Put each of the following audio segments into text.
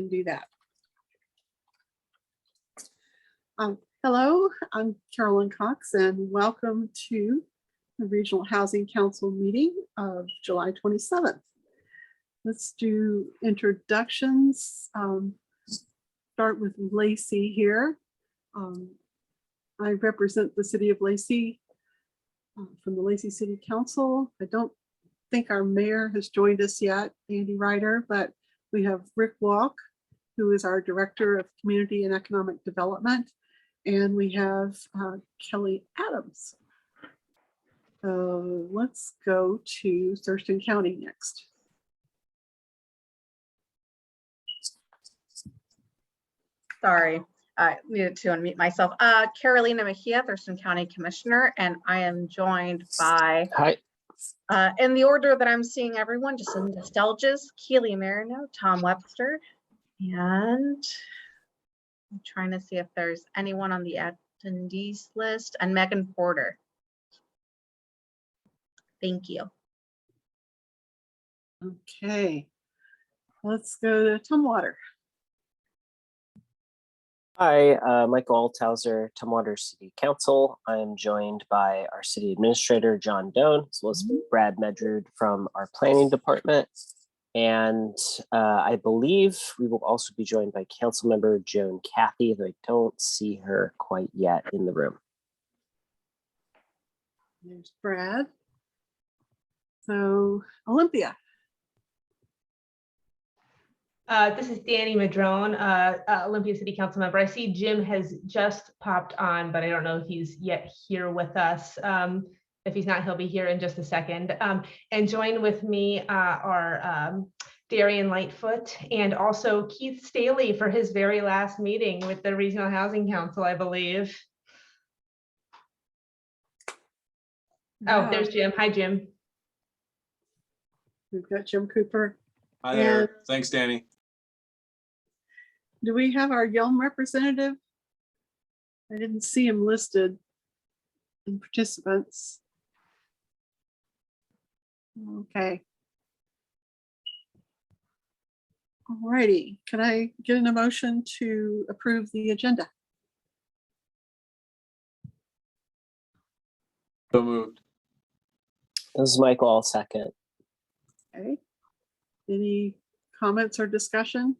Do that. Hello, I'm Carolyn Cox and welcome to the Regional Housing Council meeting of July 27th. Let's do introductions. Start with Lacey here. I represent the city of Lacey from the Lacey City Council. I don't think our mayor has joined us yet, Andy Ryder, but we have Rick Walk, who is our Director of Community and Economic Development, and we have Kelly Adams. Let's go to Thurston County next. Sorry, I needed to unmute myself. Carolina Mejia, Thurston County Commissioner, and I am joined by, Hi. in the order that I'm seeing everyone, just in nostalgias, Keely Marino, Tom Webster, and I'm trying to see if there's anyone on the attendees list, and Megan Porter. Thank you. Okay, let's go to Tumwater. Hi, Michael Altauser, Tumwater City Council. I am joined by our city administrator, John Doan, as well as Brad Medrud from our planning department. And I believe we will also be joined by council member Joan Cathy, though I don't see her quite yet in the room. There's Brad. So Olympia. This is Danny Madrone, Olympia City Council member. I see Jim has just popped on, but I don't know if he's yet here with us. If he's not, he'll be here in just a second. And join with me are Darian Lightfoot and also Keith Staley for his very last meeting with the Regional Housing Council, I believe. Oh, there's Jim. Hi, Jim. We've got Jim Cooper. Hi there. And Thanks, Danny. do we have our Yelm representative? I didn't see him listed in participants. Okay. Alrighty, can I get an emotion to approve the agenda? So moved. This is Michael, I'll second. Okay. Any comments or discussion?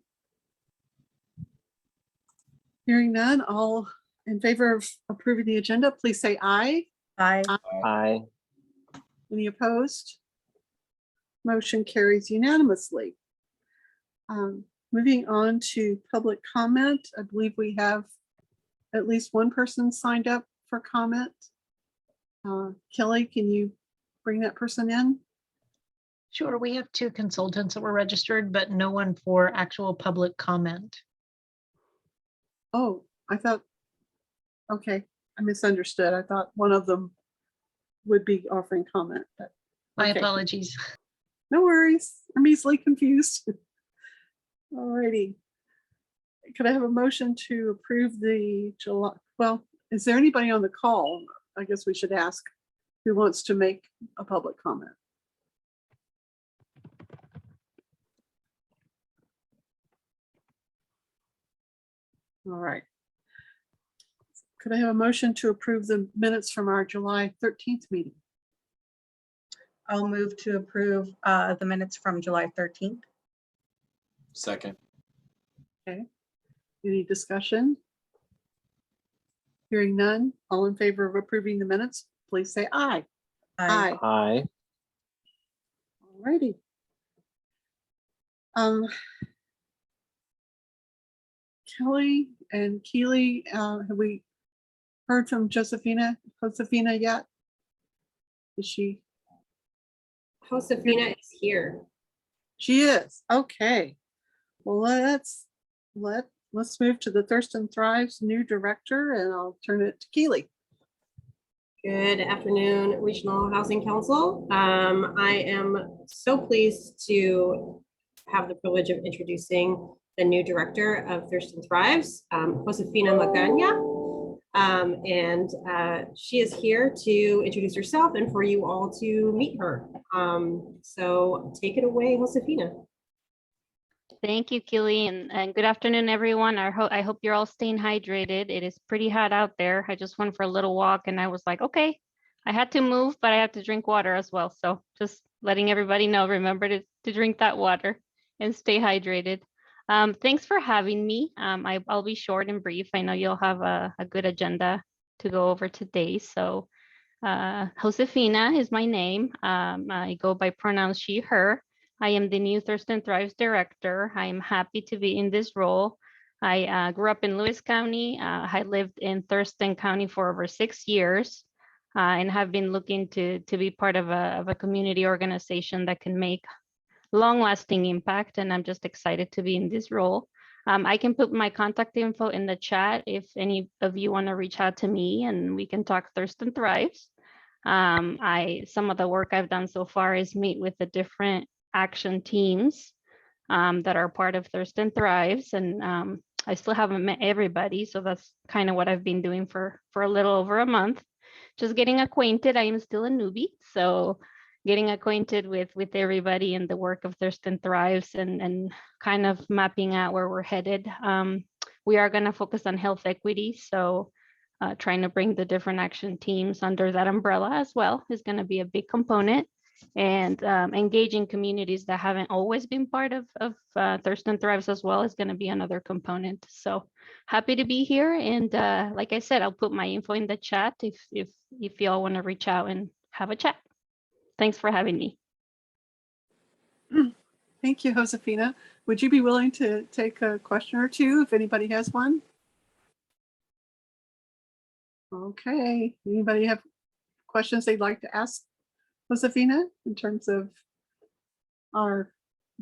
Hearing none, all in favor of approving the agenda, please say aye. Bye. Aye. Any opposed? Motion carries unanimously. Moving on to public comment, I believe we have at least one person signed up for comment. Kelly, can you bring that person in? Sure, we have 2 consultants that were registered, but no one for actual public comment. Oh, I thought, okay, I misunderstood. I thought one of them would be offering comment, but My okay. apologies. No worries. I'm easily confused. Alrighty. Could I have a motion to approve the July? Well, is there anybody on the call? I guess we should ask who wants to make a public comment. All right. Could I have a motion to approve the minutes from our July 13th meeting? I'll move to approve the minutes from July 13th. Second. Any discussion? Hearing none, all in favor of approving the minutes, please say aye. Aye. Aye. Alrighty. Kelly and Keely, have we heard from Josefina yet? Is she? Josefina is here. She is. Okay. Well, let's move to the Thurston Thrives new director, and I'll turn it to Keely. Good afternoon, Regional Housing Council. I am so pleased to have the privilege of introducing the new director of Thurston Thrives, Josefina Magana. She is here to introduce herself and for you all to meet her. So take it away, Josefina. Thank you, Keely, and good afternoon, everyone. I hope you're all staying hydrated. It is pretty hot out there. I just went for a little walk and I was like, okay, I had to move, but I have to drink water as well. So just letting everybody know, remember to drink that water and stay hydrated. Thanks for having me. I'll be short and brief. I know you'll have a good agenda to go over today. So Josefina is my name. I go by pronouns she, her. I am the new Thurston Thrives Director. I am happy to be in this role. I grew up in Lewis County. I lived in Thurston County for over 6 years and have been looking to be part of a community organization that can make long-lasting impact. And I'm just excited to be in this role. I can put my contact info in the chat if any of you want to reach out to me and we can talk Thurston Thrives. Some of the work I've done so far is meet with the different action teams that are part of Thurston Thrives, and I still haven't met everybody, so that's kind of what I've been doing for a little over a month, just getting acquainted. I am still a newbie, so getting acquainted with everybody and the work of Thurston Thrives and kind of mapping out where we're headed. We are going to focus on health equity, so trying to bring the different action teams under that umbrella as well is going to be a big component. And engaging communities that haven't always been part of Thurston Thrives as well is going to be another component. So happy to be here. And like I said, I'll put my info in the chat if you all want to reach out and have a chat. Thanks for having me. Thank you, Josefina. Would you be willing to take a question or two if anybody has one? Okay, anybody have questions they'd like to ask Josefina in terms of our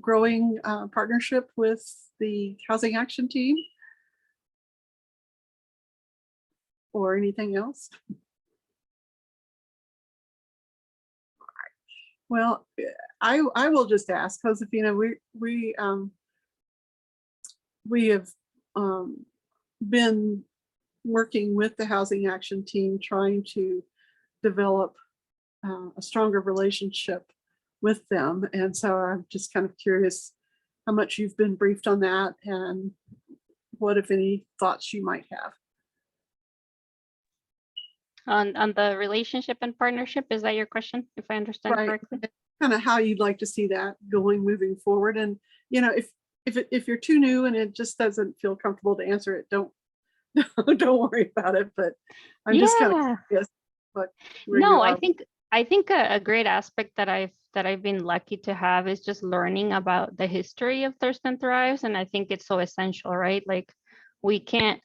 growing partnership with the Housing Action Team or anything else? Well, I will just ask Josefina. We have been working with the Housing Action Team, trying to develop a stronger relationship with them. And so I'm just kind of curious how much you've been briefed on that and what, if any, thoughts you might have. On the relationship and partnership, is that your question, if I understand correctly? Kind of how you'd like to see that going moving forward. And, you know, if you're too new and it just doesn't feel comfortable to answer it, don't worry about it. But I'm just kind of curious. But no, I think a great aspect that I've been lucky to have is just learning about the history of Thurston Thrives. And I think it's so essential, right? Like we can't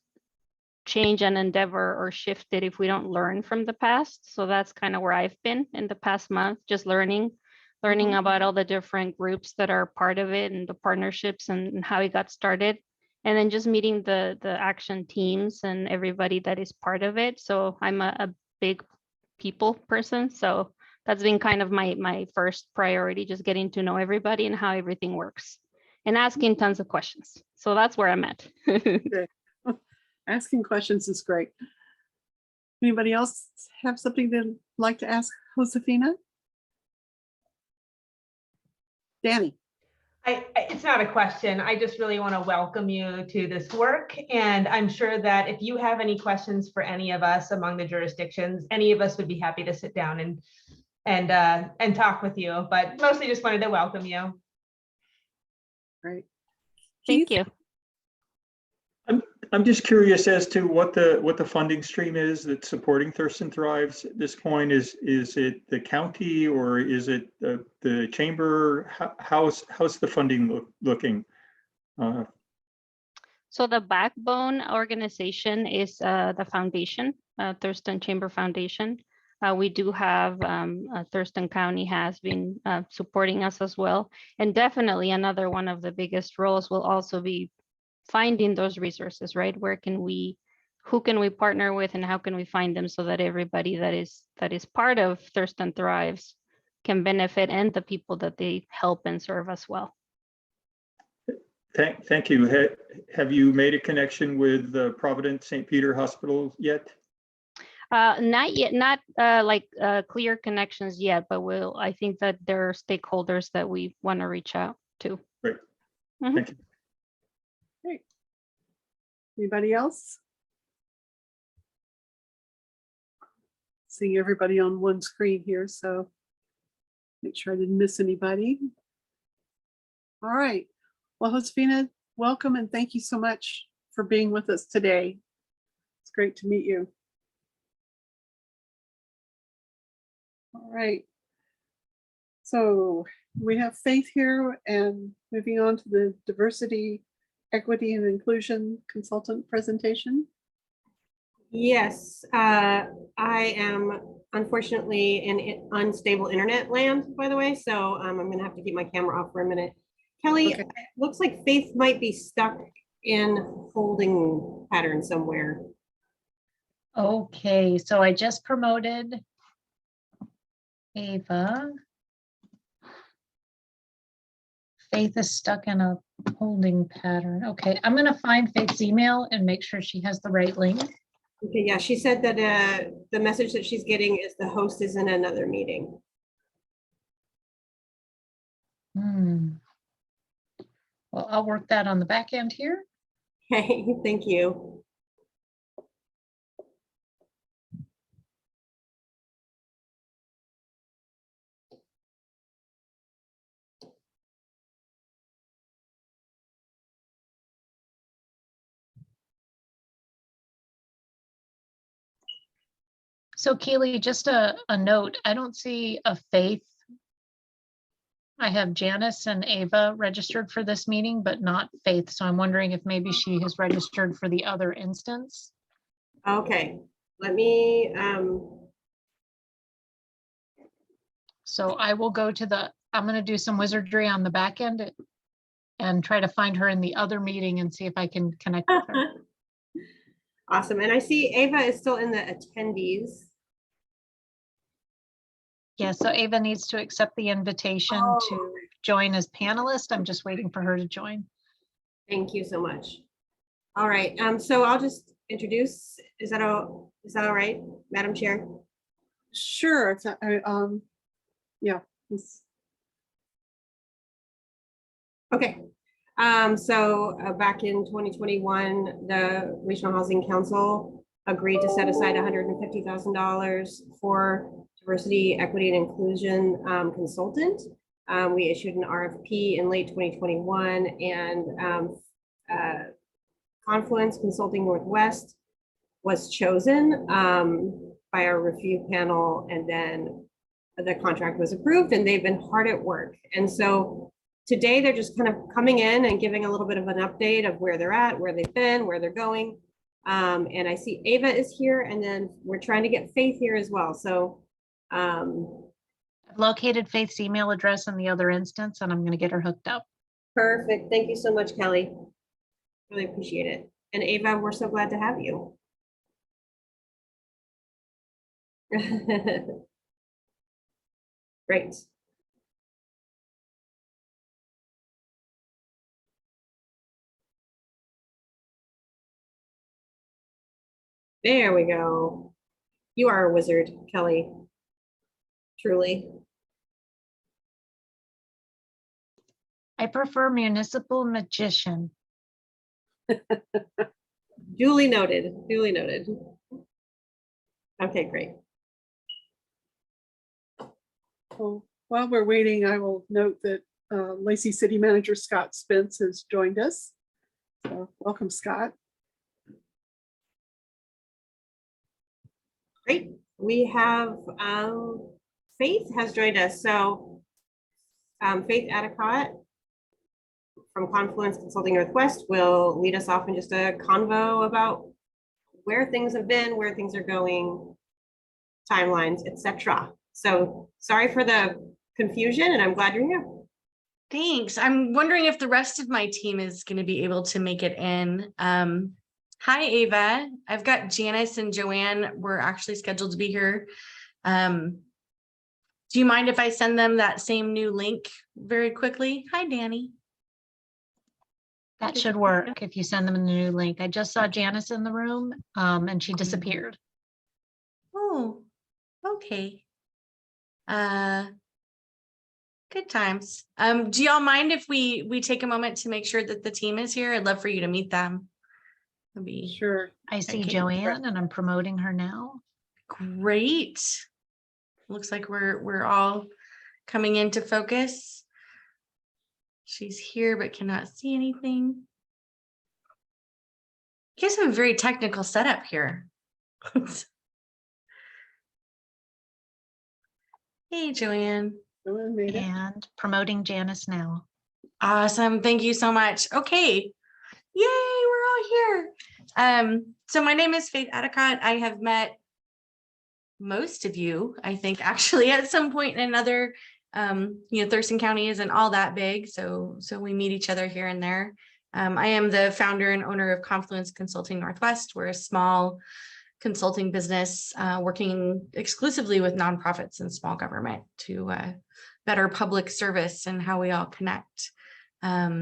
change an endeavor or shift it if we don't learn from the past. So that's kind of where I've been in the past month, just learning about all the different groups that are part of it and the partnerships and how it got started. And then just meeting the action teams and everybody that is part of it. So I'm a big people person. So that's been kind of my first priority, just getting to know everybody and how everything works and asking tons of questions. So that's where I'm at. Asking questions is great. Anybody else have something they'd like to ask Josefina? Danny. It's not a question. I just really want to welcome you to this work. And I'm sure that if you have any questions for any of us among the jurisdictions, any of us would be happy to sit down and talk with you, but mostly just wanted to welcome you. Great. Thank you. I'm just curious as to what the funding stream is that's supporting Thurston Thrives at this point. Is it the county or is it the chamber? How's the funding looking? So the backbone organization is the foundation, Thurston Chamber Foundation. We do have Thurston County has been supporting us as well. And definitely another one of the biggest roles will also be finding those resources, right? Who can we partner with and how can we find them so that everybody that is part of Thurston Thrives can benefit and the people that they help and serve as well. Thank you. Have you made a connection with Providence St. Peter Hospital yet? Not yet, not clear connections yet, but I think that there are stakeholders that we want to reach out to. Great. Mm-hmm. Thank you. Great. Anybody else? Seeing everybody on one screen here, so make sure I didn't miss anybody. All right. Well, Josefina, welcome and thank you so much for being with us today. It's great to meet you. All right. So we have Faith here, and moving on to the diversity, equity, and inclusion consultant presentation. Yes, I am unfortunately in unstable internet land, by the way, so I'm gonna have to keep my camera off for a minute. Kelly, Okay. it looks like Faith might be stuck in holding pattern somewhere. Okay, so I just promoted Ava. Faith is stuck in a holding pattern. Okay, I'm gonna find Faith's email and make sure she has the right link. Okay, yeah, she said that the message that she's getting is the host is in another meeting. Well, I'll work that on the back end here. Okay, thank you. So Keely, just a note, I don't see a Faith. I have Janice and Ava registered for this meeting, but not Faith. So I'm wondering if maybe she has registered for the other instance. Okay, let me, So I will go to I'm gonna do some wizardry on the back end and try to find her in the other meeting and see if I can connect with her. awesome. And I see Ava is still in the attendees. Yeah, so Ava needs to accept the invitation to join as panelist. I'm just waiting for her to join. Thank you so much. All right, so I'll just introduce, is that all right, Madam Chair? Sure. It's, yeah. Okay, so back in 2021, the Regional Housing Council agreed to set aside $150,000 for diversity, equity, and inclusion consultant. We issued an RFP in late 2021, and Confluence Consulting Northwest was chosen by our review panel, and then the contract was approved, and they've been hard at work. And so today they're just kind of coming in and giving a little bit of an update of where they're at, where they've been, where they're going. And I see Ava is here, and then we're trying to get Faith here as well. So I've located Faith's email address in the other instance, and I'm gonna get her hooked up. perfect. Thank you so much, Kelly. Really appreciate it. And Ava, we're so glad to have you. Great. There we go. You are a wizard, Kelly. Truly. I prefer municipal magician. Duly noted, duly noted. Okay, great. Well, while we're waiting, I will note that Lacey City Manager Scott Spence has joined us. So welcome, Scott. Great. We have Faith has joined us. So Faith Adicott from Confluence Consulting Northwest will lead us off in just a convo about where things have been, where things are going, timelines, etc. So sorry for the confusion, and I'm glad you're here. Thanks. I'm wondering if the rest of my team is going to be able to make it in. Hi, Ava. I've got Janice and Joanne. We're actually scheduled to be here. Do you mind if I send them that same new link very quickly? Hi, Danny. That should work if you send them the new link. I just saw Janice in the room and she disappeared. Oh, okay. Good times. Do y'all mind if we take a moment to make sure that the team is here? I'd love for you to meet them. That'd be Sure. I see Okay. Joanne and I'm promoting her now. great. Looks like we're all coming into focus. She's here but cannot see anything. You guys have a very technical setup here. Hey, Joanne. Joanne made it. And promoting Janice now. Awesome. Thank you so much. Okay. Yay, we're all here. So my name is Faith Adicott. I have met most of you, I think, actually at some point in another. Thurston County isn't all that big, so we meet each other here and there. I am the founder and owner of Confluence Consulting Northwest. We're a small consulting business working exclusively with nonprofits and small government to better public service and how we all connect. I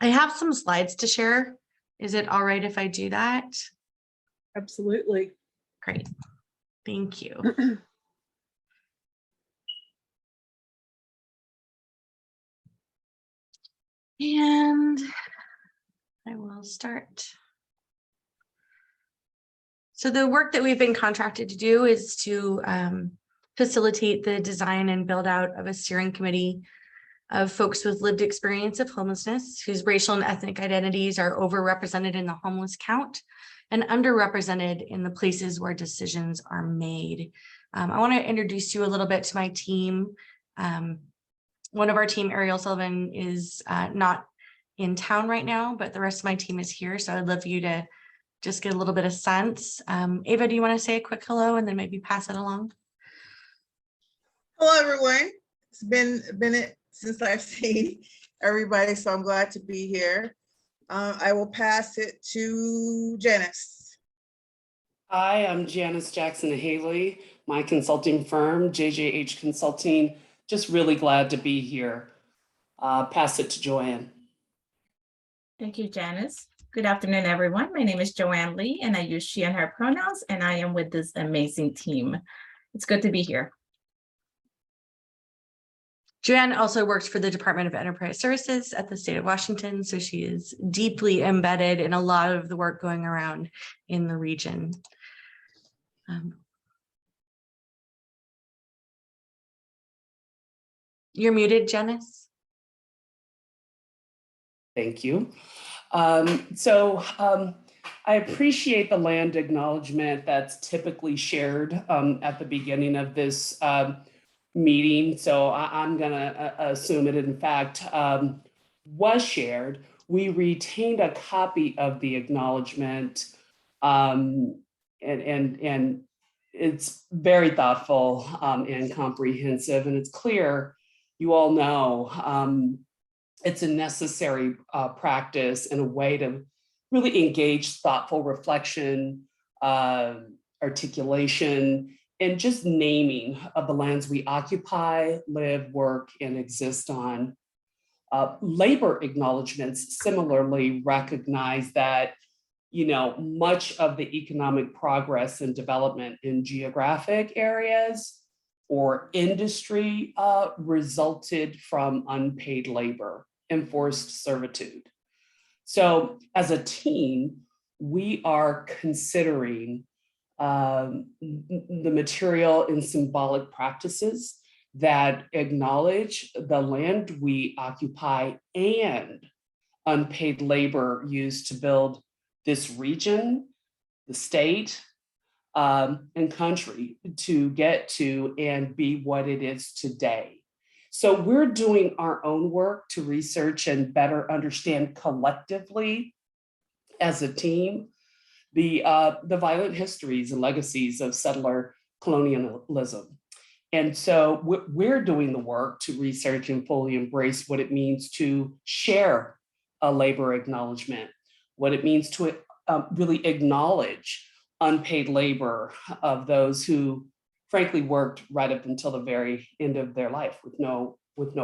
have some slides to share. Is it all right if I do that? Absolutely. Great. Thank you. And I will start. So the work that we've been contracted to do is to facilitate the design and build out of a steering committee of folks with lived experience of homelessness, whose racial and ethnic identities are overrepresented in the homeless count and underrepresented in the places where decisions are made. I want to introduce you a little bit to my team. One of our team, Ariel Sullivan, is not in town right now, but the rest of my team is here. So I'd love you to just get a little bit of sense. Ava, do you want to say a quick hello and then maybe pass it along? Hello, everyone. It's been a minute since I've seen everybody, so I'm glad to be here. I will pass it to Janice. Hi, I'm Janice Jackson Haley, my consulting firm, JJH Consulting. Just really glad to be here. Pass it to Joanne. Thank you, Janice. Good afternoon, everyone. My name is Joanne Lee, and I use she and her pronouns, and I am with this amazing team. It's good to be here. Joanne also works for the Department of Enterprise Services at the state of Washington, so she is deeply embedded in a lot of the work going around in the region. You're muted, Janice. Thank you. I appreciate the land acknowledgement that's typically shared at the beginning of this meeting. So I'm gonna assume it in fact was shared. We retained a copy of the acknowledgement and it's very thoughtful and comprehensive, and it's clear, you all know, it's a necessary practice and a way to really engage thoughtful reflection, articulation, and just naming of the lands we occupy, live, work, and exist on. Labor acknowledgements similarly recognize that, much of the economic progress and development in geographic areas or industry resulted from unpaid labor, enforced servitude. So as a team, we are considering the material and symbolic practices that acknowledge the land we occupy and unpaid labor used to build this region, the state, and country to get to and be what it is today. So we're doing our own work to research and better understand collectively as a team the violent histories and legacies of settler colonialism. And so we're doing the work to research and fully embrace what it means to share a labor acknowledgement, what it means to really acknowledge unpaid labor of those who frankly worked right up until the very end of their life with no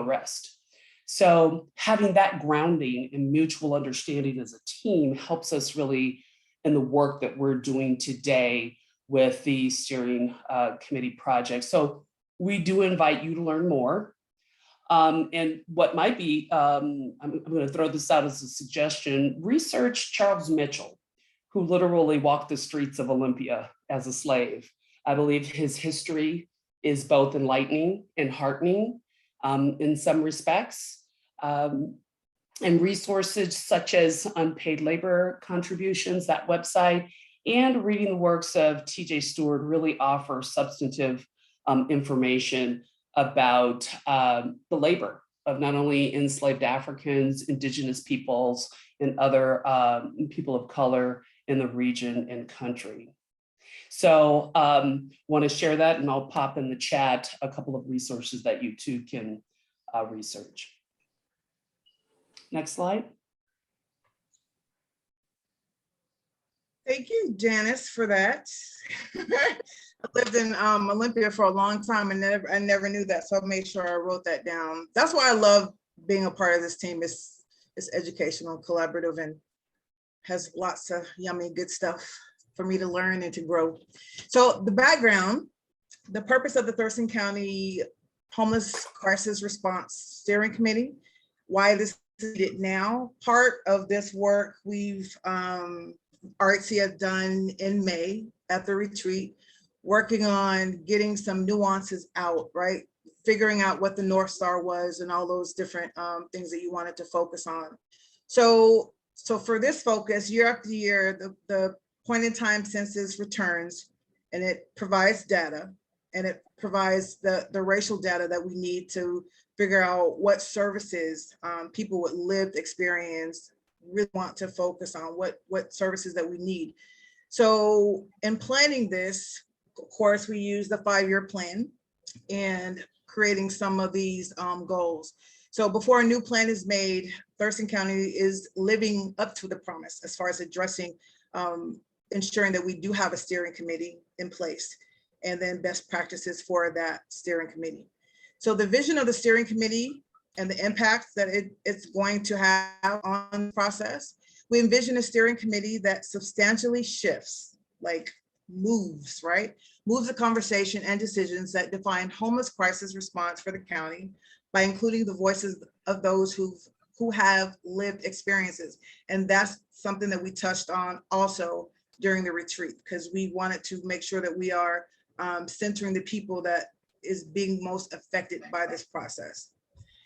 rest. So having that grounding and mutual understanding as a team helps us really in the work that we're doing today with the steering committee project. So we do invite you to learn more. And what might be, I'm going to throw this out as a suggestion, research Charles Mitchell, who literally walked the streets of Olympia as a slave. I believe his history is both enlightening and heartening in some respects. And resources such as unpaid labor contributions, that website, and reading the works of T.J. Stewart really offer substantive information about the labor of not only enslaved Africans, indigenous peoples, and other people of color in the region and country. So want to share that, and I'll pop in the chat a couple of resources that you too can research. Next slide. Thank you, Janice, for that. I lived in Olympia for a long time and I never knew that, so I made sure I wrote that down. That's why I love being a part of this team. It's educational, collaborative, and has lots of yummy, good stuff for me to learn and to grow. So the background, the purpose of the Thurston County Homeless Crisis Response Steering Committee, why this is needed now. Part of this work we've RHC has done in May at the retreat, working on getting some nuances out, right? Figuring out what the North Star was and all those different things that you wanted to focus on. So for this focus, year after year, the point in time census returns, and it provides data, and it provides the racial data that we need to figure out what services people with lived experience really want to focus on, what services that we need. So in planning this, of course, we use the 5-year plan and creating some of these goals. So before a new plan is made, Thurston County is living up to the promise as far as addressing, ensuring that we do have a steering committee in place, and then best practices for that steering committee. So the vision of the steering committee and the impacts that it's going to have on the process, we envision a steering committee that substantially shifts, like moves, right? Moves the conversation and decisions that define homeless crisis response for the county by including the voices of those who have lived experiences. And that's something that we touched on also during the retreat, because we wanted to make sure that we are centering the people that is being most affected by this process.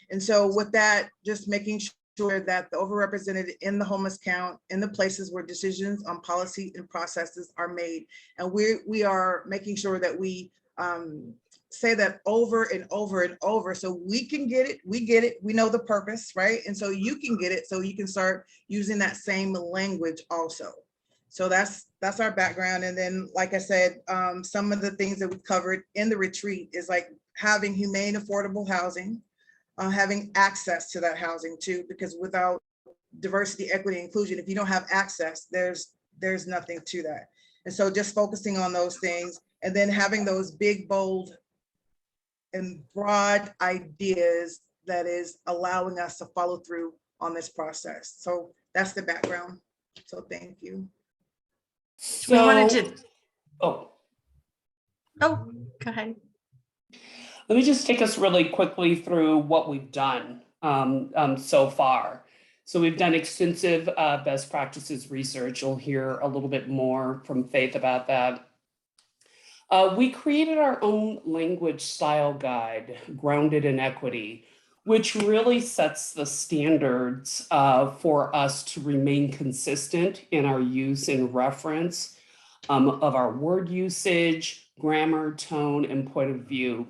And so with that, just making sure that the overrepresented in the homeless count, in the places where decisions on policy and processes are made. And we are making sure that we say that over and over and over, so we can get it, we know the purpose, right? And so you can get it, so you can start using that same language also. So that's our background. And then, like I said, some of the things that we covered in the retreat is like having humane, affordable housing, having access to that housing too, because without diversity, equity, inclusion, if you don't have access, there's nothing to that. And so just focusing on those things, and then having those big, bold, and broad ideas that is allowing us to follow through on this process. So that's the background. So thank you. We wanted to. Oh, go ahead. let me just take us really quickly through what we've done so far. So we've done extensive best practices research. You'll hear a little bit more from Faith about that. We created our own language style guide, Grounded in Equity, which really sets the standards for us to remain consistent in our use and reference of our word usage, grammar, tone, and point of view.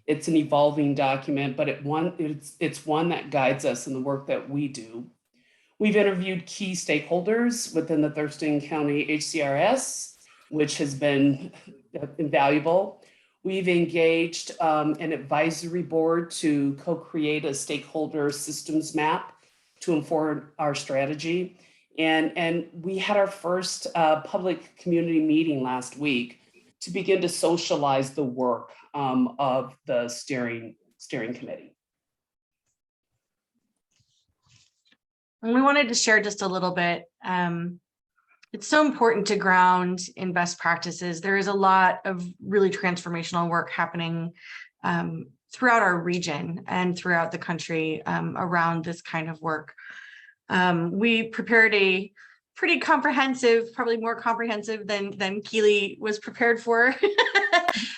It's an evolving document, but it's one that guides us in the work that we do. We've interviewed key stakeholders within the Thurston County HCRS, which has been invaluable. We've engaged an advisory board to co-create a stakeholder systems map to inform our strategy. And we had our first public community meeting last week to begin to socialize the work of the steering committee. And we wanted to share just a little bit. It's so important to ground in best practices. There is a lot of really transformational work happening throughout our region and throughout the country around this kind of work. We prepared a pretty comprehensive, probably more comprehensive than Keely was prepared for,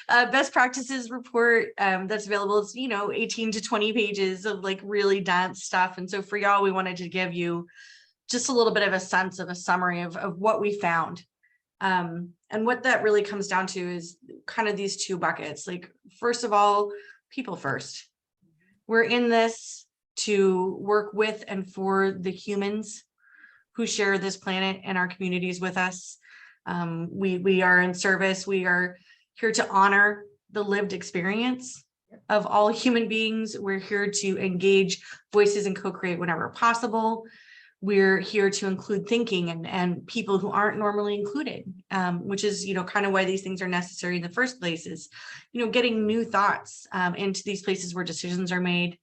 best practices report that's available. It's, 18 to 20 pages of like really dense stuff. And so for y'all, we wanted to give you just a little bit of a sense of a summary of what we found. And what that really comes down to is kind of these two buckets. Like, first of all, people first. We're in this to work with and for the humans who share this planet and our communities with us. We are in service. We are here to honor the lived experience of all human beings. We're here to engage voices and co-create whenever possible. We're here to include thinking and people who aren't normally included, which is, kind of why these things are necessary in the first place is, getting new thoughts into these places where decisions are made.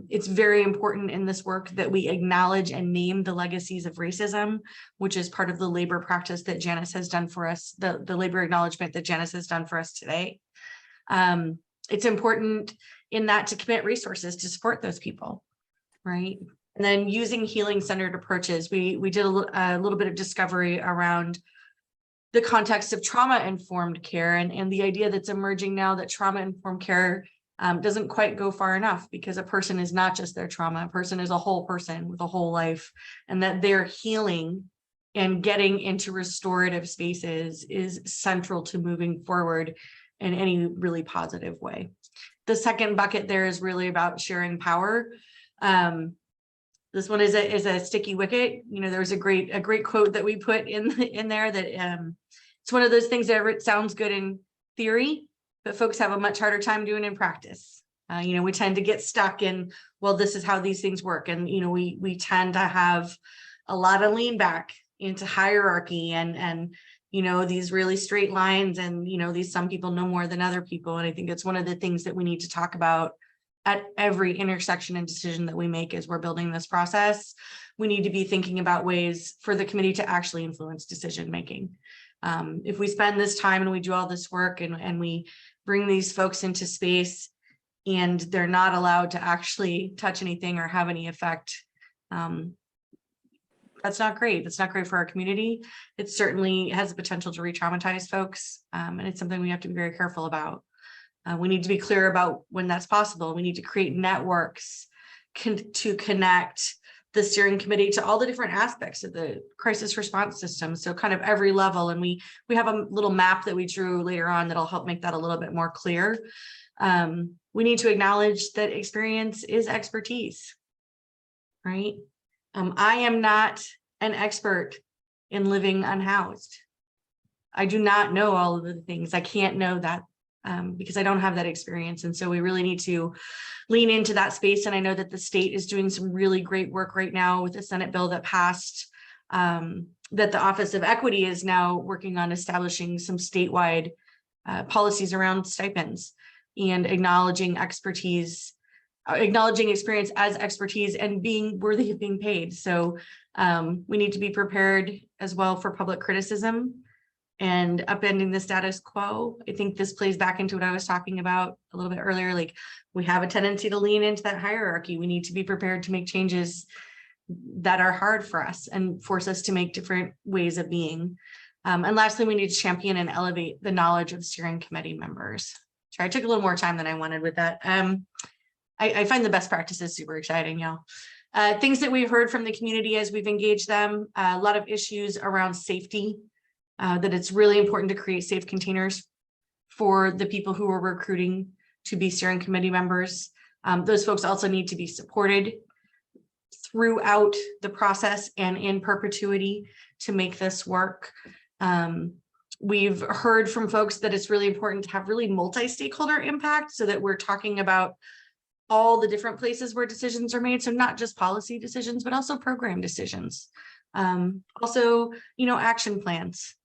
It's very important in this work that we acknowledge and name the legacies of racism, which is part of the labor practice that Janice has done for us, the labor acknowledgement that Janice has done for us today. It's important in that to commit resources to support those people, right? And then using healing-centered approaches, we did a little bit of discovery around the context of trauma-informed care and the idea that's emerging now that trauma-informed care doesn't quite go far enough, because a person is not just their trauma. A person is a whole person with a whole life, and that their healing and getting into restorative spaces is central to moving forward in any really positive way. The second bucket there is really about sharing power. This one is a sticky wicket. There's a great quote that we put in there that it's one of those things that it sounds good in theory, but folks have a much harder time doing in practice. We tend to get stuck in, well, this is how these things work. And, we tend to have a lot of lean back into hierarchy and these really straight lines and, these some people know more than other people. And I think it's one of the things that we need to talk about at every intersection and decision that we make as we're building this process. We need to be thinking about ways for the committee to actually influence decision making. If we spend this time and we do all this work and we bring these folks into space and they're not allowed to actually touch anything or have any effect, that's not great. That's not great for our community. It certainly has the potential to re-traumatize folks, and it's something we have to be very careful about. We need to be clear about when that's possible. We need to create networks to connect the steering committee to all the different aspects of the crisis response system. So kind of every level. And we have a little map that we drew later on that'll help make that a little bit more clear. We need to acknowledge that experience is expertise, right? I am not an expert in living unhoused. I do not know all of the things. I can't know that because I don't have that experience. And so we really need to lean into that space. And I know that the state is doing some really great work right now with the Senate bill that passed, that the Office of Equity is now working on establishing some statewide policies around stipends and acknowledging expertise, acknowledging experience as expertise and being worthy of being paid. So we need to be prepared as well for public criticism and upending the status quo. I think this plays back into what I was talking about a little bit earlier. Like, we have a tendency to lean into that hierarchy. We need to be prepared to make changes that are hard for us and force us to make different ways of being. And lastly, we need to champion and elevate the knowledge of steering committee members. Sorry, I took a little more time than I wanted with that. I find the best practices super exciting, y'all. Things that we've heard from the community as we've engaged them, a lot of issues around safety, that it's really important to create safe containers for the people who are recruiting to be steering committee members. Those folks also need to be supported throughout the process and in perpetuity to make this work. We've heard from folks that it's really important to have really multi-stakeholder impact, so that we're talking about all the different places where decisions are made. So not just policy decisions, but also program decisions. Also, action plans,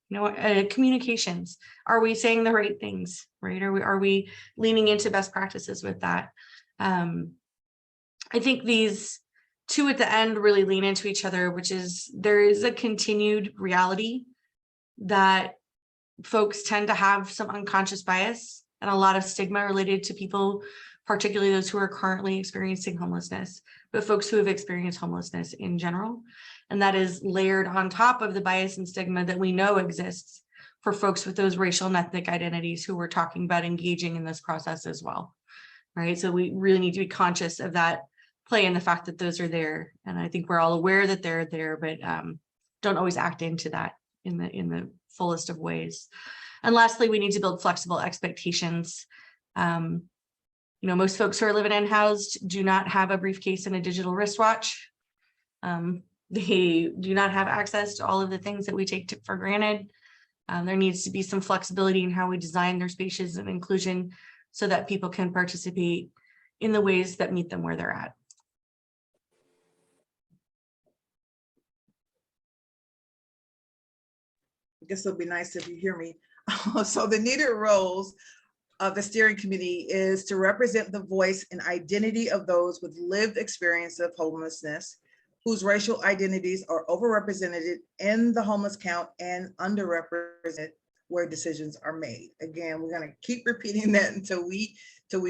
communications. Are we saying the right things, right? Are we leaning into best practices with that? I think these two at the end really lean into each other, which is there is a continued reality that folks tend to have some unconscious bias and a lot of stigma related to people particularly those who are currently experiencing homelessness, but folks who have experienced homelessness in general. And that is layered on top of the bias and stigma that we know exists for folks with those racial and ethnic identities who we're talking about engaging in this process as well, right? So we really need to be conscious of that play and the fact that those are there. And I think we're all aware that they're there, but don't always act into that in the fullest of ways. And lastly, we need to build flexible expectations. Most folks who are living unhoused do not have a briefcase and a digital wristwatch. They do not have access to all of the things that we take for granted. There needs to be some flexibility in how we design their spaces and inclusion so that people can participate in the ways that meet them where they're at. I guess it'll be nice if you hear me. So the needed roles of the steering committee is to represent the voice and identity of those with lived experience of homelessness, whose racial identities are overrepresented in the homeless count and underrepresented where decisions are made. Again, we're going to keep repeating that until we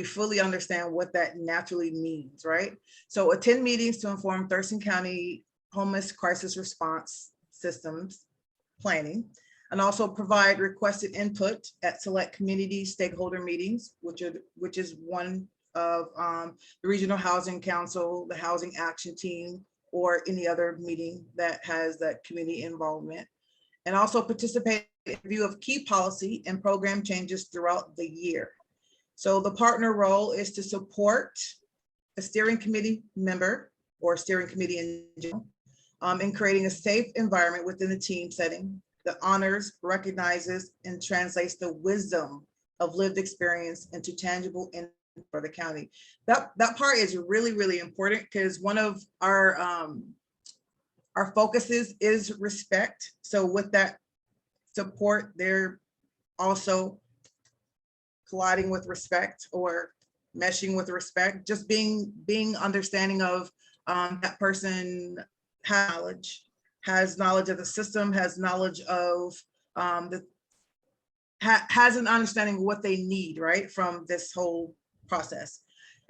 fully understand what that naturally means, right? So attend meetings to inform Thurston County homeless crisis response systems planning, and also provide requested input at select community stakeholder meetings, which is one of the Regional Housing Council, the Housing Action Team, or any other meeting that has that community involvement. And also participate in review of key policy and program changes throughout the year. So the partner role is to support a steering committee member or steering committee in general in creating a safe environment within the team setting that honors, recognizes, and translates the wisdom of lived experience into tangible input for the county. That part is really, really important because one of our focuses is respect. So with that support, they're also colliding with respect or meshing with respect, just being understanding of that person has knowledge of the system, has knowledge of has an understanding of what they need, right, from this whole process.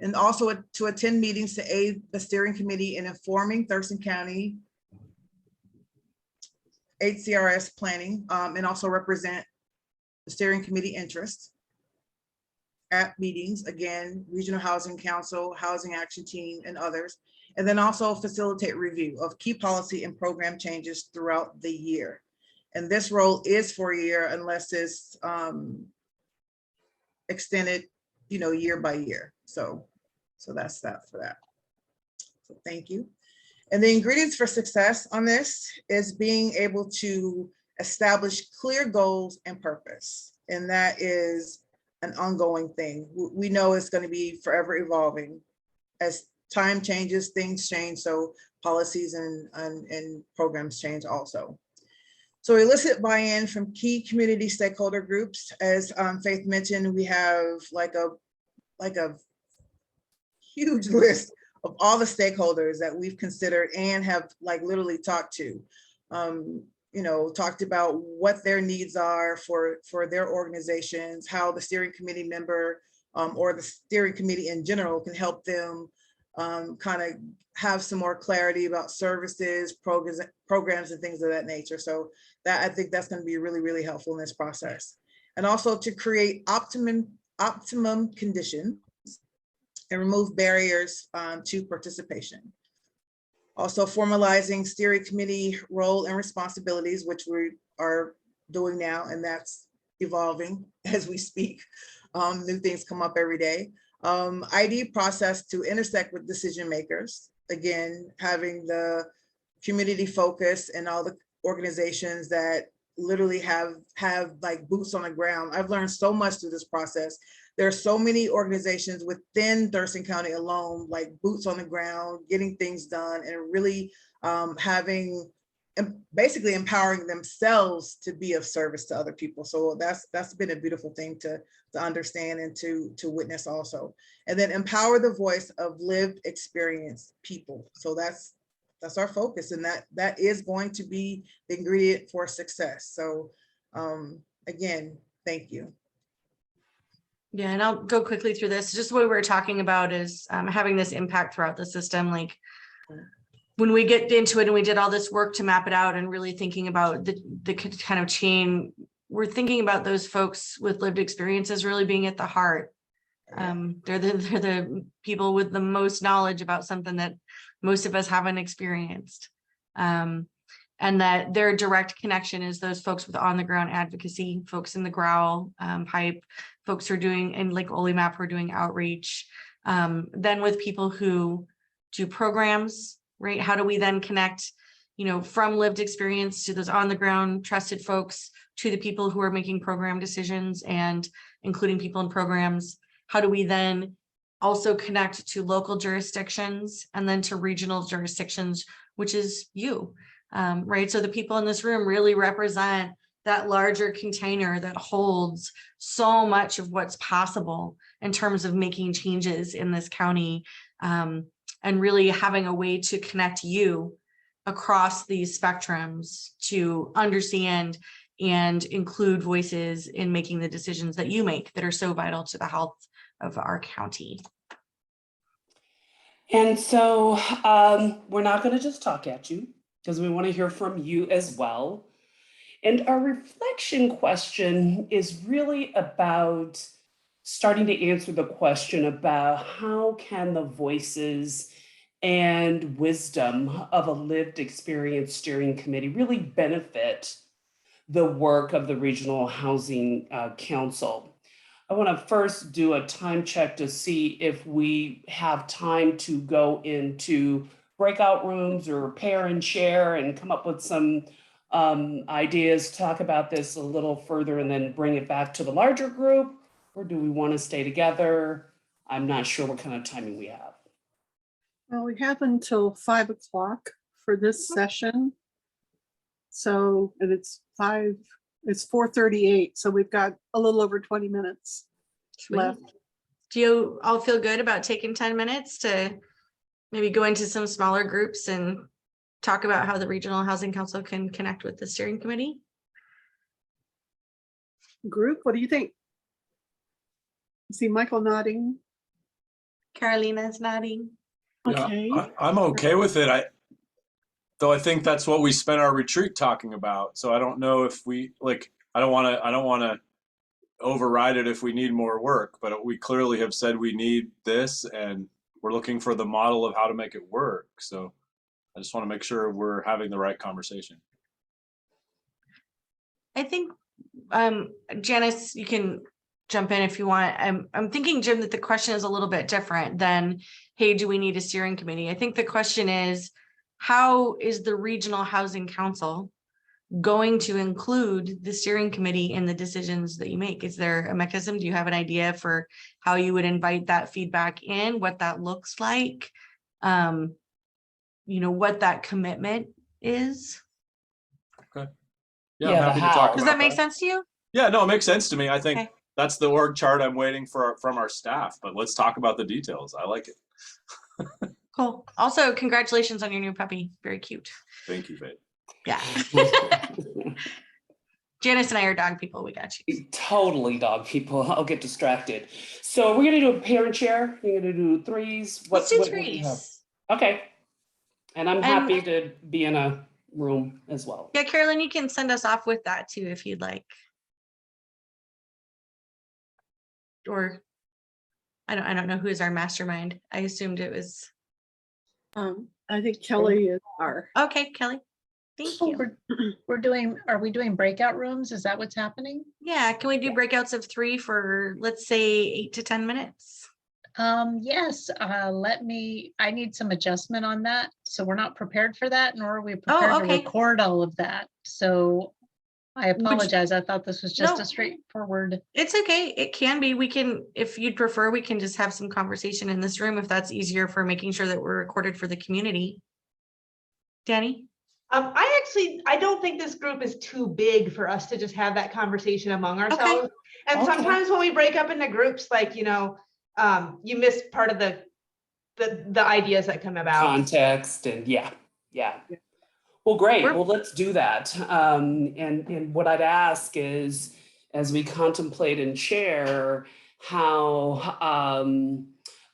And also to attend meetings to aid the steering committee in informing Thurston County HCRS planning, and also represent the steering committee interests at meetings, again, Regional Housing Council, Housing Action Team, and others. And then also facilitate review of key policy and program changes throughout the year. And this role is for a year unless it's extended, year by year. So that's that for that. So thank you. And the ingredients for success on this is being able to establish clear goals and purpose. And that is an ongoing thing. We know it's going to be forever evolving as time changes, things change, so policies and programs change also. So elicit buy-in from key community stakeholder groups. As Faith mentioned, we have like a huge list of all the stakeholders that we've considered and have literally talked to. Talked about what their needs are for their organizations, how the steering committee member or the steering committee in general can help them kind of have some more clarity about services, programs and things of that nature. So that, I think that's going to be really, really helpful in this process. And also to create optimum conditions and remove barriers to participation. Also formalizing steering committee role and responsibilities, which we are doing now, and that's evolving as we speak. New things come up every day. ID process to intersect with decision makers. Again, having the community focus and all the organizations that literally have boots on the ground. I've learned so much through this process. There are so many organizations within Thurston County alone, boots on the ground, getting things done, and really basically empowering themselves to be of service to other people. So that's been a beautiful thing to understand and to witness also. And then empower the voice of lived experience people. So that's our focus, and that is going to be the ingredient for success. So again, thank you. Yeah, and I'll go quickly through this. Just what we were talking about is having this impact throughout the system. Like when we get into it and we did all this work to map it out and really thinking about the kind of chain, we're thinking about those folks with lived experiences really being at the heart. They're the people with the most knowledge about something that most of us haven't experienced. And that their direct connection is those folks with on the ground advocacy, folks in the growl pipe, folks who are doing, and like OLIMAP, who are doing outreach. Then with people who do programs, right? How do we then connect, from lived experience to those on the ground trusted folks to the people who are making program decisions and including people in programs? How do we then also connect to local jurisdictions and then to regional jurisdictions, which is you, right? So the people in this room really represent that larger container that holds so much of what's possible in terms of making changes in this county, and really having a way to connect you across these spectrums to understand and include voices in making the decisions that you make that are so vital to the health of our county. And so we're not going to just talk at you because we want to hear from you as well. And our reflection question is really about starting to answer the question about how can the voices and wisdom of a lived experience steering committee really benefit the work of the Regional Housing Council. I want to first do a time check to see if we have time to go into breakout rooms or pair and share and come up with some ideas, talk about this a little further and then bring it back to the larger group, or do we want to stay together? I'm not sure what kind of timing we have. Well, we have until 5 o'clock for this session. So, and it's 4:38, so we've got a little over 20 minutes left. Do you all feel good about taking 10 minutes to maybe go into some smaller groups and talk about how the Regional Housing Council can connect with the steering committee? Group, what do you think? I see Michael nodding. Carolina's nodding. Okay. Yeah, I'm okay with it. Though I think that's what we spent our retreat talking about. So I don't know if we I don't want to override it if we need more work, but we clearly have said we need this and we're looking for the model of how to make it work. So I just want to make sure we're having the right conversation. I think, Janice, you can jump in if you want. I'm thinking, Jim, that the question is a little bit different than, hey, do we need a steering committee? I think the question is, how is the Regional Housing Council going to include the steering committee in the decisions that you make? Is there a mechanism? Do you have an idea for how you would invite that feedback in, what that looks like? What that commitment is? Okay. Yeah, I'm happy to talk about Does that make sense to you? Yeah, no, it makes sense to me. I think Okay. that's the org chart I'm waiting for from our staff, but let's talk about the details. I like it. Cool. Also, congratulations on your new puppy. Very cute. Thank you, Faith. Yeah. Janice and I are dog people. We got you. Totally dog people. I'll get distracted. So we're going to do a pair and share. You're going to do threes. Let's do what do you have? threes. Okay. And I'm happy to be in a room as well. Yeah, Carolyn, you can send us off with that too, if you'd like. Or I don't know who is our mastermind. I assumed it was. I think Kelly is our. Okay, Kelly. Thank you. Are we doing breakout rooms? Is that what's happening? Yeah, can we do breakouts of 3 for, let's say, 8 to 10 minutes? Yes, I need some adjustment on that. So we're not prepared for that, nor are we prepared to record all of that. So I apologize. I thought this was just a straightforward. It's okay. It can be. We can, if you'd prefer, we can just have some conversation in this room if that's easier for making sure that we're recorded for the community. Danny? I don't think this group is too big for us to just have that conversation among ourselves. And sometimes when we break up into groups, you miss part of the ideas that come about. Context and yeah. Well, great. Well, let's do that. And what I'd ask is, as we contemplate and share, how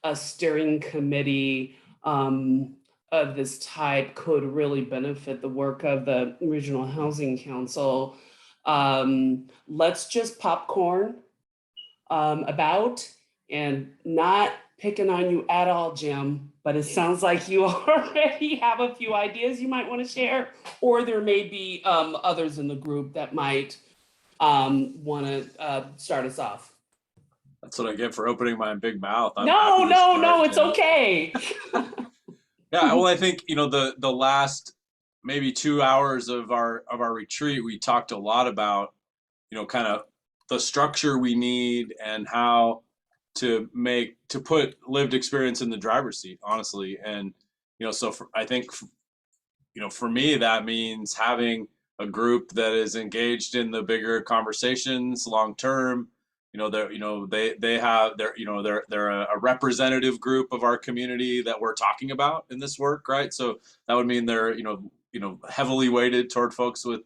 a steering committee of this type could really benefit the work of the Regional Housing Council. Let's just popcorn about, and not picking on you at all, Jim, but it sounds like you already have a few ideas you might want to share, or there may be others in the group that might want to start us off. That's what I get for opening my big mouth. I'm No, happy to no, start, no, it's Jen. okay. Yeah, well, I think, you know, the last maybe 2 hours of our retreat, we talked a lot about, you know, kind of the structure we need and how to put lived experience in the driver's seat, honestly. And, you know, so I think, you know, for me, that means having a group that is engaged in the bigger conversations long term. You know, they have they're a representative group of our community that we're talking about in this work, right? So that would mean they're heavily weighted toward folks with,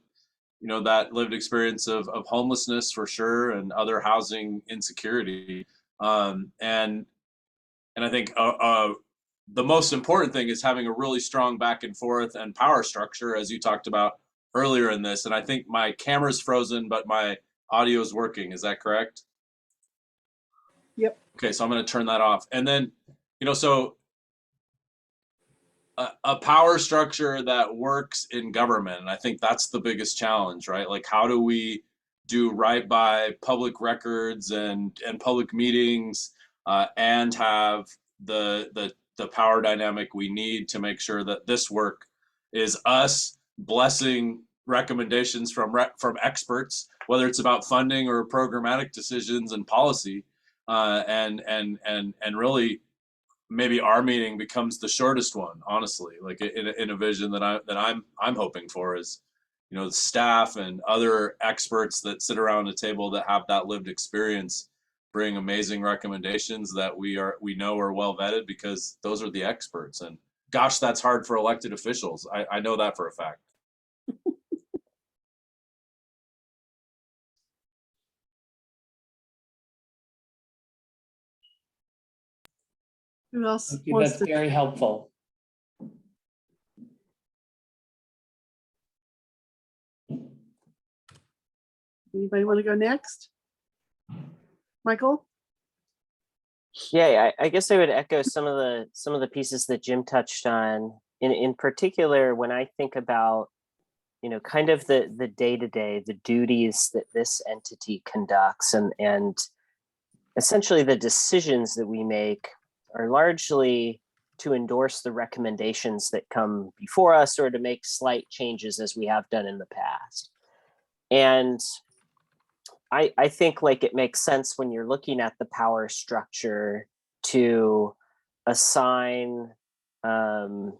you know, that lived experience of homelessness for sure, and other housing insecurity. And I think the most important thing is having a really strong back and forth and power structure, as you talked about earlier in this. And I think my camera's frozen, but my audio is working. Is that correct? Yep. Okay, so I'm going to turn that off. And then, you know, so a power structure that works in government. And I think that's the biggest challenge, right? Like, how do we do right by public records and public meetings, and have the power dynamic we need to make sure that this work is us blessing recommendations from experts, whether it's about funding or programmatic decisions and policy, and really maybe our meeting becomes the shortest one, honestly, like in a vision that I'm hoping for is, you know, staff and other experts that sit around a table that have that lived experience bring amazing recommendations that we know are well vetted, because those are the experts. And gosh, that's hard for elected officials. I know that for a fact. Who else Okay, wants that's to? very helpful. Anybody want to go next? Michael? Yeah, I guess I would echo some of the pieces that Jim touched on. In particular, when I think about, you know, kind of the day-to-day, the duties that this entity conducts, and essentially the decisions that we make are largely to endorse the recommendations that come before us, or to make slight changes as we have done in the past. And I think, like, it makes sense when you're looking at the power structure to assign the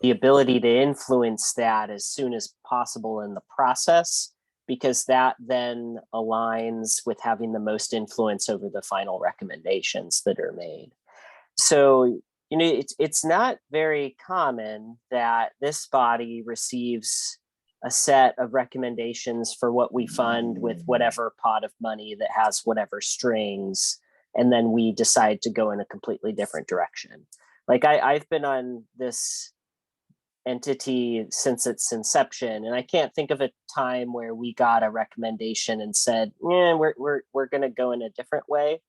ability to influence that as soon as possible in the process, because that then aligns with having the most influence over the final recommendations that are made. So, you know, it's not very common that this body receives a set of recommendations for what we fund with whatever pot of money that has whatever strings, and then we decide to go in a completely different direction. Like, I've been on this entity since its inception, and I can't think of a time where we got a recommendation and said, yeah, we're going to go in a different way.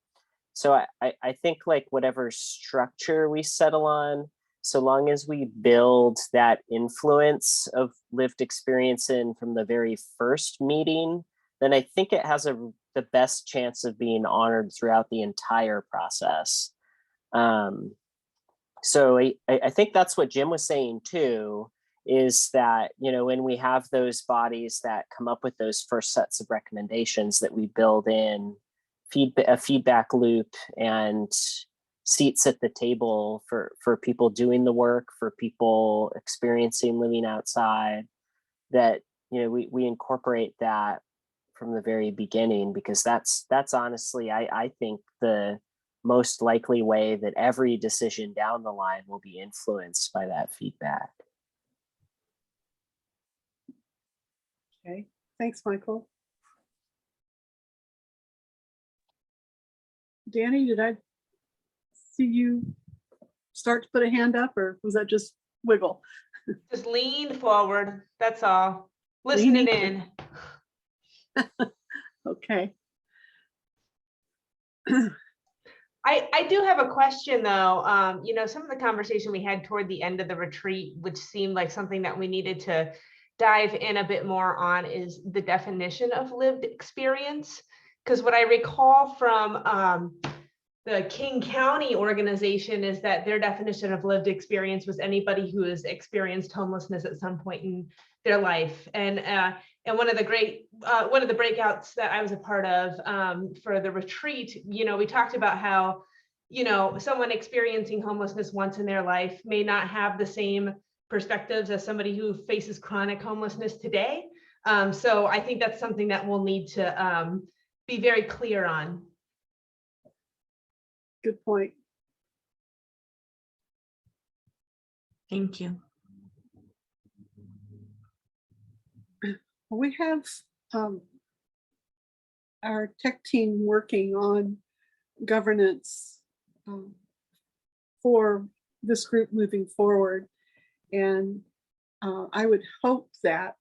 So I think, like, whatever structure we settle on, so long as we build that influence of lived experience in from the very first meeting, then I think it has the best chance of being honored throughout the entire process. So I think that's what Jim was saying too, is that, you know, when we have those bodies that come up with those first sets of recommendations, that we build in a feedback loop and seats at the table for people doing the work, for people experiencing living outside, that, you know, we incorporate that from the very beginning, because that's honestly, I think, the most likely way that every decision down the line will be influenced by that feedback. Okay, thanks, Michael. Danny, did I see you start to put a hand up, or was that just wiggle? Just lean forward, that's all. Listening Leaning. in. Okay. I do have a question though. You know, some of the conversation we had toward the end of the retreat, which seemed like something that we needed to dive in a bit more on, is the definition of lived experience. Because what I recall from the King County organization is that their definition of lived experience was anybody who has experienced homelessness at some point in their life. And one of the breakouts that I was a part of for the retreat, you know, we talked about how, you know, someone experiencing homelessness once in their life may not have the same perspectives as somebody who faces chronic homelessness today. So I think that's something that we'll need to be very clear on. Good point. Thank you. We have our tech team working on governance for this group moving forward. And I would hope that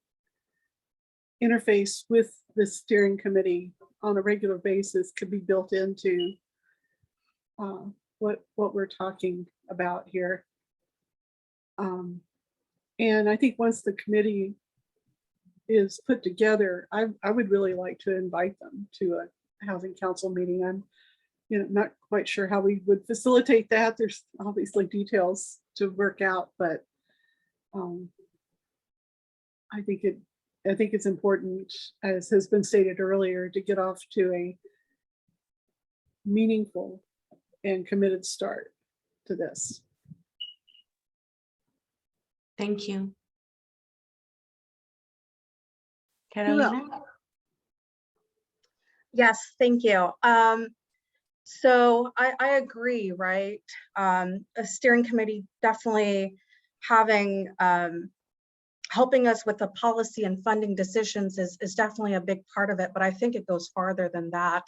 interface with the steering committee on a regular basis could be built into what we're talking about here. And I think once the committee is put together, I would really like to invite them to a housing council meeting. I'm, you know, not quite sure how we would facilitate that. There's obviously details to work out, but I think it's important, as has been stated earlier, to get off to a meaningful and committed start to this. Thank you. Who Carolina? else? Yes, thank you. So I agree, right? A steering committee definitely having, helping us with the policy and funding decisions is definitely a big part of it, but I think it goes farther than that.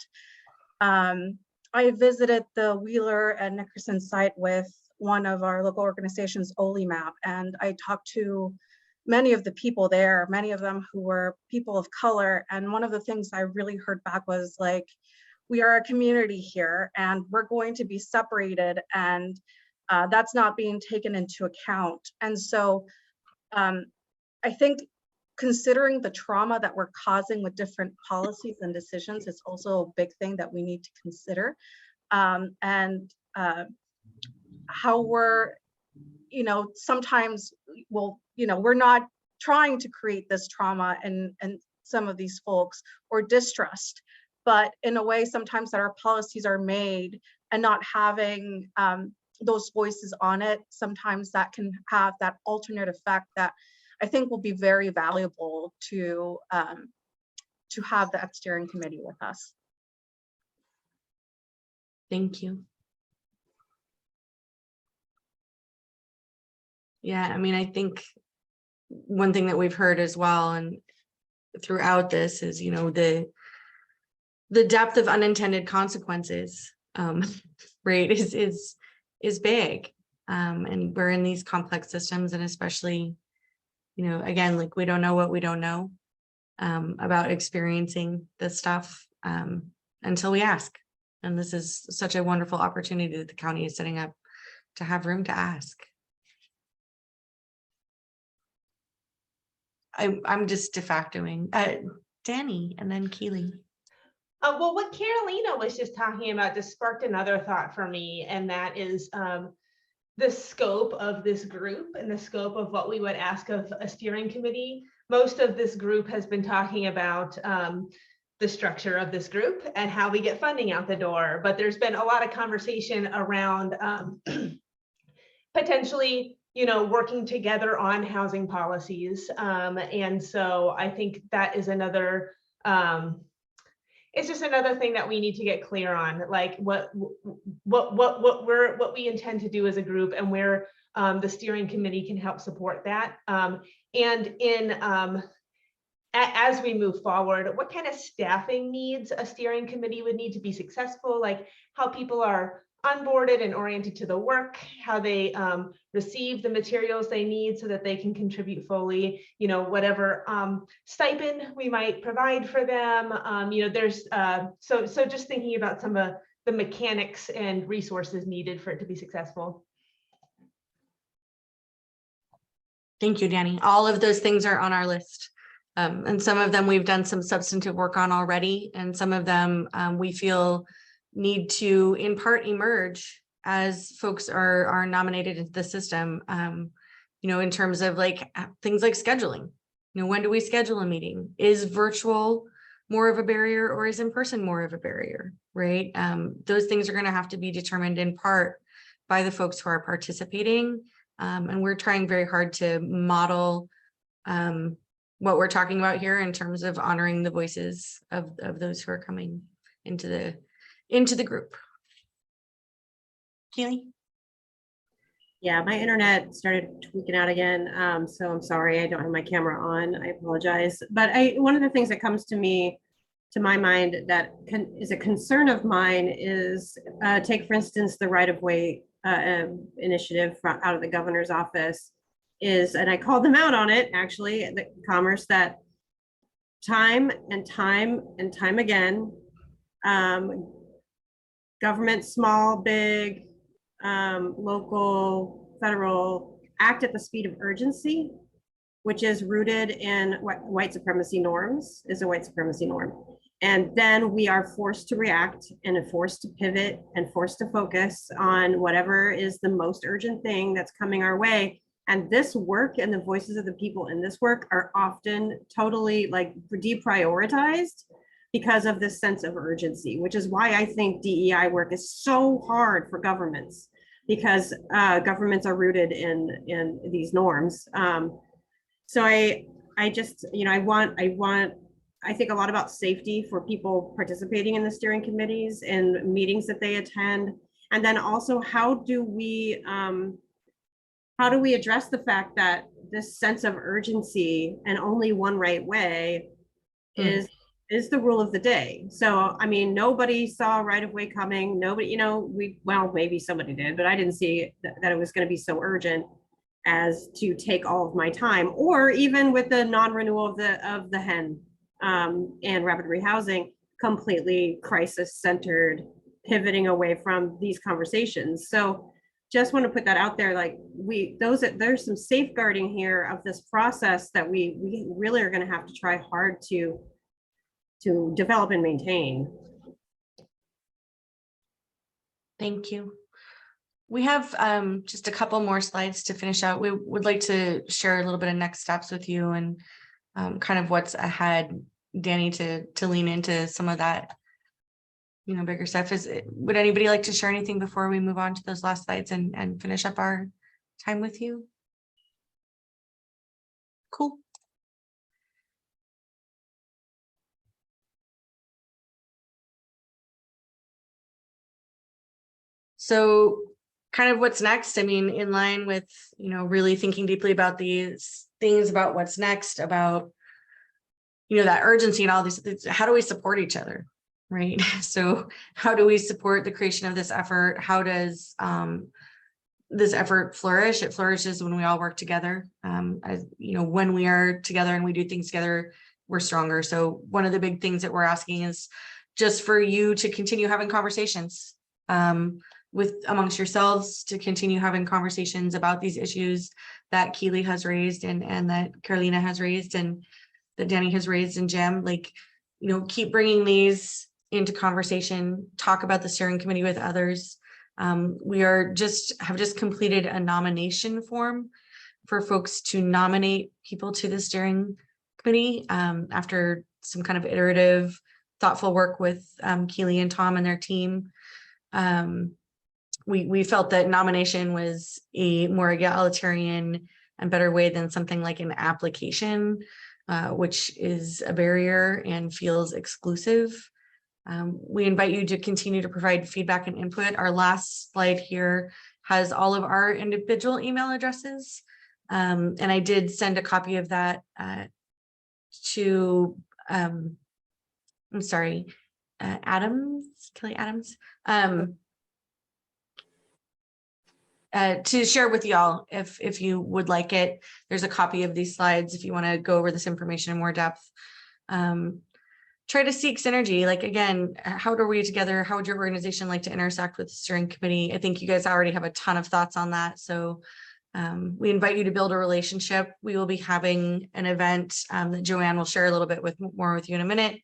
I visited the Wheeler and Nickerson site with one of our local organizations, OLIMAP, and I talked to many of the people there, many of them who were people of color. And one of the things I really heard back was like, we are a community here and we're going to be separated, and that's not being taken into account. And so I think considering the trauma that we're causing with different policies and decisions is also a big thing that we need to consider. And how we're, you know, sometimes we're not trying to create this trauma in some of these folks or distrust, but in a way, sometimes that our policies are made and not having those voices on it, sometimes that can have that alternate effect that I think will be very valuable to have that steering committee with us. Thank you. Yeah, I mean, I think one thing that we've heard as well and throughout this is, you know, the depth of unintended consequences, right, is big. And we're in these complex systems, and especially, you know, again, like we don't know what we don't know about experiencing this stuff until we ask. And this is such a wonderful opportunity that the county is setting up to have room to ask. I'm just de factoing. Danny and then Keely. Well, what Carolina was just talking about just sparked another thought for me, and that is the scope of this group and the scope of what we would ask of a steering committee. Most of this group has been talking about the structure of this group and how we get funding out the door, but there's been a lot of conversation around potentially, you know, working together on housing policies. And so I think that is another, it's just another thing that we need to get clear on, like what we intend to do as a group, and where the steering committee can help support that. And as we move forward, what kind of staffing needs a steering committee would need to be successful, like how people are onboarded and oriented to the work, how they receive the materials they need so that they can contribute fully, whatever stipend we might provide for them. There's so just thinking about some of the mechanics and resources needed for it to be successful. Thank you, Danny. All of those things are on our list. And some of them we've done some substantive work on already, and some of them we feel need to in part emerge as folks are nominated into the system. In terms of like things like scheduling. When do we schedule a meeting? Is virtual more of a barrier, or is in person more of a barrier, right? Those things are going to have to be determined in part by the folks who are participating. And we're trying very hard to model what we're talking about here in terms of honoring the voices of those who are coming into the group. Keely? Yeah, my internet started tweaking out again. So I'm sorry, I don't have my camera on. I apologize. But one of the things that comes to my mind that is a concern of mine is take, for instance, the right-of-way initiative out of the governor's office and I called them out on it, actually, the Commerce, that time and time again, government, small, big, local, federal, act at the speed of urgency, which is rooted in white supremacy norms, is a white supremacy norm. And then we are forced to react and forced to pivot and forced to focus on whatever is the most urgent thing that's coming our way. And this work and the voices of the people in this work are often totally like deprioritized because of this sense of urgency, which is why I think DEI work is so hard for governments, because governments are rooted in these norms. So I just, I think a lot about safety for people participating in the steering committees and meetings that they attend. And then also, how do we address the fact that this sense of urgency and only one right way is the rule of the day? So, I mean, nobody saw right of way coming. Nobody, well, maybe somebody did, but I didn't see that it was going to be so urgent as to take all of my time, or even with the non-renewal of the HEN and rapid rehousing, completely crisis-centered, pivoting away from these conversations. So just want to put that out there, like there's some safeguarding here of this process that we really are going to have to try hard to develop and maintain. Thank you. We have just a couple more slides to finish out. We would like to share a little bit of next steps with you and kind of what's ahead, Danny, to lean into some of that, bigger stuff. Would anybody like to share anything before we move on to those last slides and finish up our time with you? Cool. So kind of what's next, I mean, in line with, really thinking deeply about these things, about what's next, about, that urgency and all these things, how do we support each other, right? So how do we support the creation of this effort? How does this effort flourish? It flourishes when we all work together. When we are together and we do things together, we're stronger. So one of the big things that we're asking is just for you to continue having conversations amongst yourselves, to continue having conversations about these issues that Keely has raised and that Carolina has raised and that Danny has raised, and Jim, keep bringing these into conversation, talk about the steering committee with others. We have just completed a nomination form for folks to nominate people to the steering committee after some kind of iterative, thoughtful work with Keely and Tom and their team. We felt that nomination was a more egalitarian and better way than something like an application, which is a barrier and feels exclusive. We invite you to continue to provide feedback and input. Our last slide here has all of our individual email addresses. And I did send a copy of that to, I'm sorry, Kelly Adams, to share with y'all if you would like it. There's a copy of these slides if you want to go over this information in more depth. Try to seek synergy. Like, again, how are we together? How would your organization like to intersect with the steering committee? I think you guys already have a ton of thoughts on that. So we invite you to build a relationship. We will be having an event that Joanne will share a little bit more with you in a minute.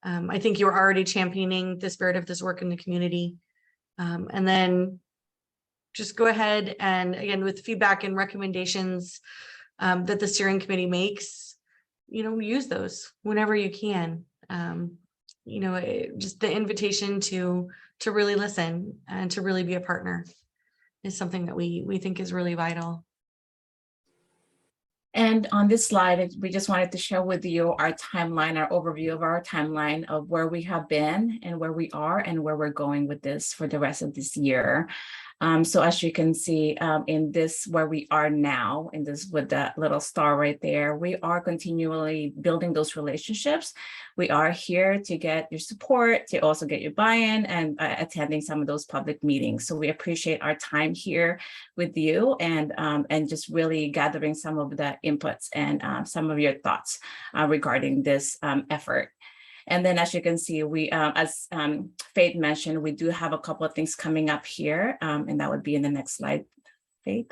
I think you're already championing the spirit of this work in the community. And then just go ahead and, again, with feedback and recommendations that the steering committee makes, use those whenever you can. Just the invitation to really listen and to really be a partner is something that we think is really vital. And on this slide, we just wanted to share with you our timeline, our overview of our timeline of where we have been and where we are and where we're going with this for the rest of this year. So as you can see in this, where we are now, in this with that little star right there, we are continually building those relationships. We are here to get your support, to also get your buy-in and attending some of those public meetings. So we appreciate our time here with you and just really gathering some of the inputs and some of your thoughts regarding this effort. And then, as you can see, we, as Faith mentioned, we do have a couple of things coming up here, and that would be in the next slide, Faith.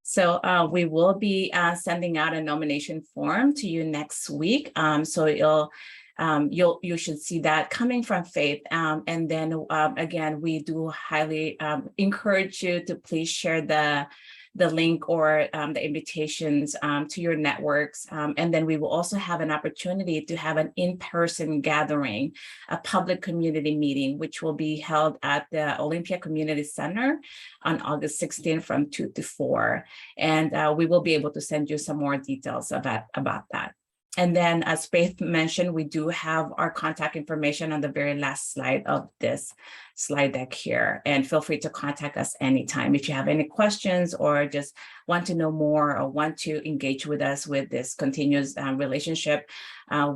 So we will be sending out a nomination form to you next week. So you should see that coming from Faith. And then again, we do highly encourage you to please share the link or the invitations to your networks. And then we will also have an opportunity to have an in-person gathering, a public community meeting, which will be held at the Olympia Community Center on August 16th from 2 to 4. And we will be able to send you some more details about that. And then, as Faith mentioned, we do have our contact information on the very last slide of this slide deck here. And feel free to contact us anytime if you have any questions or just want to know more or want to engage with us with this continuous relationship.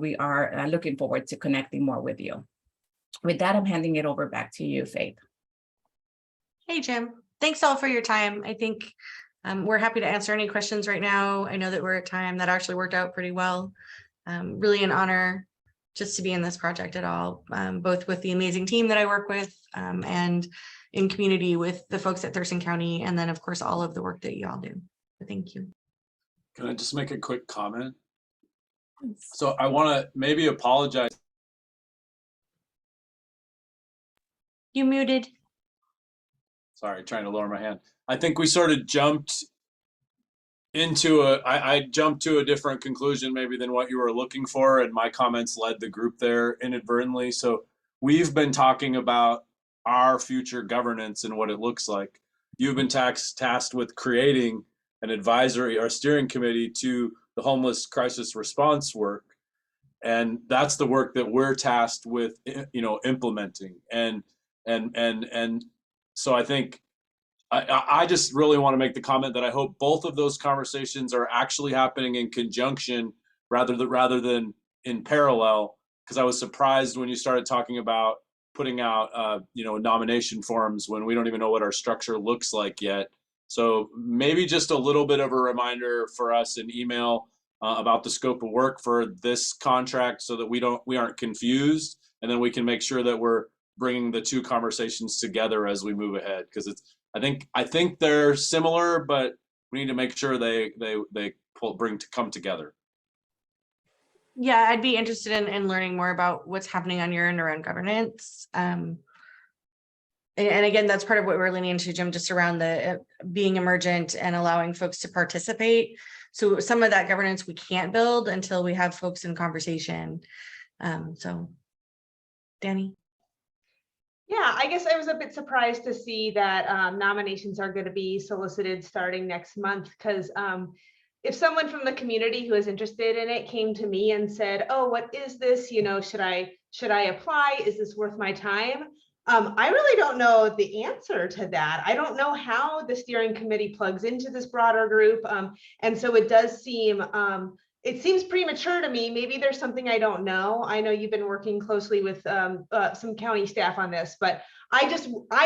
We are looking forward to connecting more with you. With that, I'm handing it over back to you, Faith. Hey, Jim. Thanks all for your time. I think we're happy to answer any questions right now. I know that we're at time that actually worked out pretty well. Really an honor just to be in this project at all, both with the amazing team that I work with and in community with the folks at Thurston County, and then of course all of the work that you all do. So thank you. Can I just make a quick comment? So I want to maybe apologize. You muted. Sorry, trying to lower my hand. I think we sort of jumped into I jumped to a different conclusion maybe than what you were looking for, and my comments led the group there inadvertently. So we've been talking about our future governance and what it looks like. You've been tasked with creating an advisory or steering committee to the homeless crisis response work, and that's the work that we're tasked with, implementing. And so I think I just really want to make the comment that I hope both of those conversations are actually happening in conjunction rather than in parallel, because I was surprised when you started talking about putting out nomination forms when we don't even know what our structure looks like yet. So maybe just a little bit of a reminder for us in email about the scope of work for this contract so that we aren't confused, and then we can make sure that we're bringing the two conversations together as we move ahead, because I think they're similar, but we need to make sure they come together. Yeah, I'd be interested in learning more about what's happening on your end around governance. And again, that's part of what we're leaning into, Jim, just around the being emergent and allowing folks to participate. So some of that governance we can't build until we have folks in conversation. So, Danny. Yeah, I guess I was a bit surprised to see that nominations are going to be solicited starting next month, because if someone from the community who is interested in it came to me and said, "Oh, what is this? Should I apply? Is this worth my time?" I really don't know the answer to that. I don't know how the steering committee plugs into this broader group. And so it does seem, it seems premature to me. Maybe there's something I don't know. I know you've been working closely with some county staff on this, but I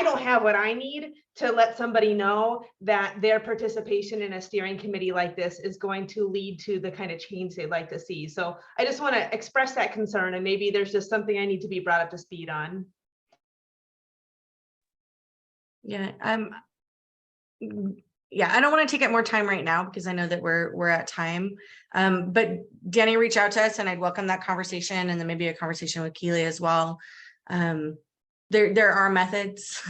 don't have what I need to let somebody know that their participation in a steering committee like this is going to lead to the kind of change they'd like to see. So I just want to express that concern, and maybe there's just something I need to be brought up to speed on. Yeah, yeah, I don't want to take up more time right now because I know that we're at time. But Danny, reach out to us and I'd welcome that conversation, and then maybe a conversation with Keely as well. There are methods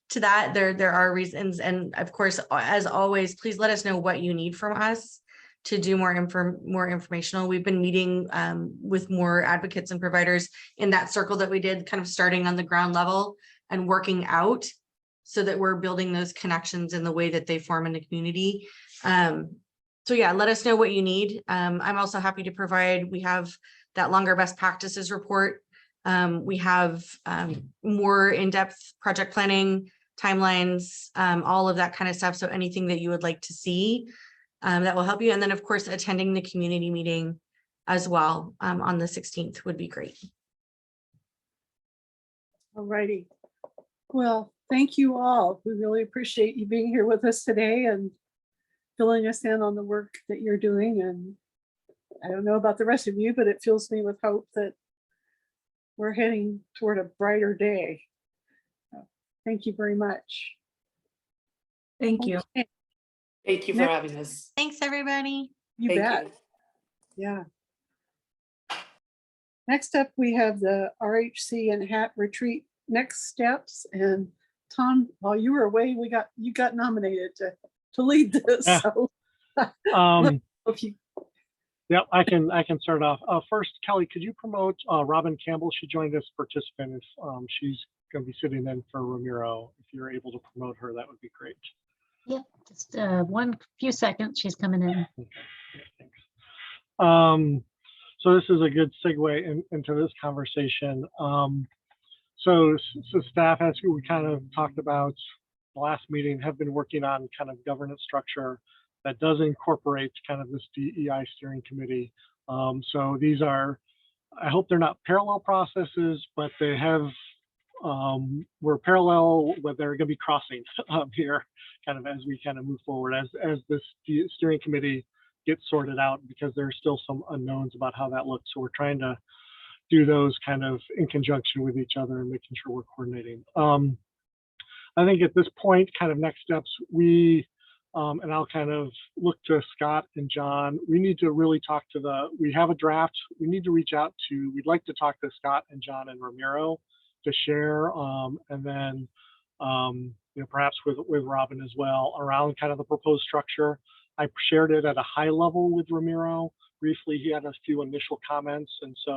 to that. There are reasons, and of course, as always, please let us know what you need from us to do more informational. We've been meeting with more advocates and providers in that circle that we did, kind of starting on the ground level and working out, so that we're building those connections in the way that they form in the community. So yeah, let us know what you need. I'm also happy to provide, we have that longer best practices report. We have more in-depth project planning, timelines, all of that kind of stuff. So anything that you would like to see that will help you. And then of course, attending the community meeting as well on the 16th would be great. All righty. Well, thank you all. We really appreciate you being here with us today and filling us in on the work that you're doing. And I don't know about the rest of you, but it fills me with hope that we're heading toward a brighter day. So, thank you very much. Thank you. Okay, Thank you for having us. Thanks, everybody. you Thank bet. you. Yeah. Next up, we have the RHC and HAT retreat next steps. And Tom, while you were away, you got nominated to lead this. Yeah. So if you Yep, I can start off. First, Kelly, could you promote Robin Campbell? She joined as a participant. If she's going to be sitting in for Ramiro, if you're able to promote her, that would be great. Yep, just few seconds. She's coming in. Okay, yeah, thanks. So this is a good segue into this conversation. So staff, as we kind of talked about the last meeting, have been working on kind of governance structure that does incorporate kind of this DEI steering committee. So these are, I hope they're not parallel processes, but they have, we're parallel, but they're going to be crossing here kind of as we kind of move forward, as this steering committee gets sorted out, because there's still some unknowns about how that looks. So we're trying to do those kind of in conjunction with each other and making sure we're coordinating. I think at this point, kind of next steps, and I'll kind of look to Scott and John. We need to really talk to we have a draft. We need to reach out to, we'd like to talk to Scott and John and Ramiro to share, and then, you know, perhaps with Robin as well, around kind of the proposed structure. I shared it at a high level with Ramiro. Briefly, he had a few initial comments. And so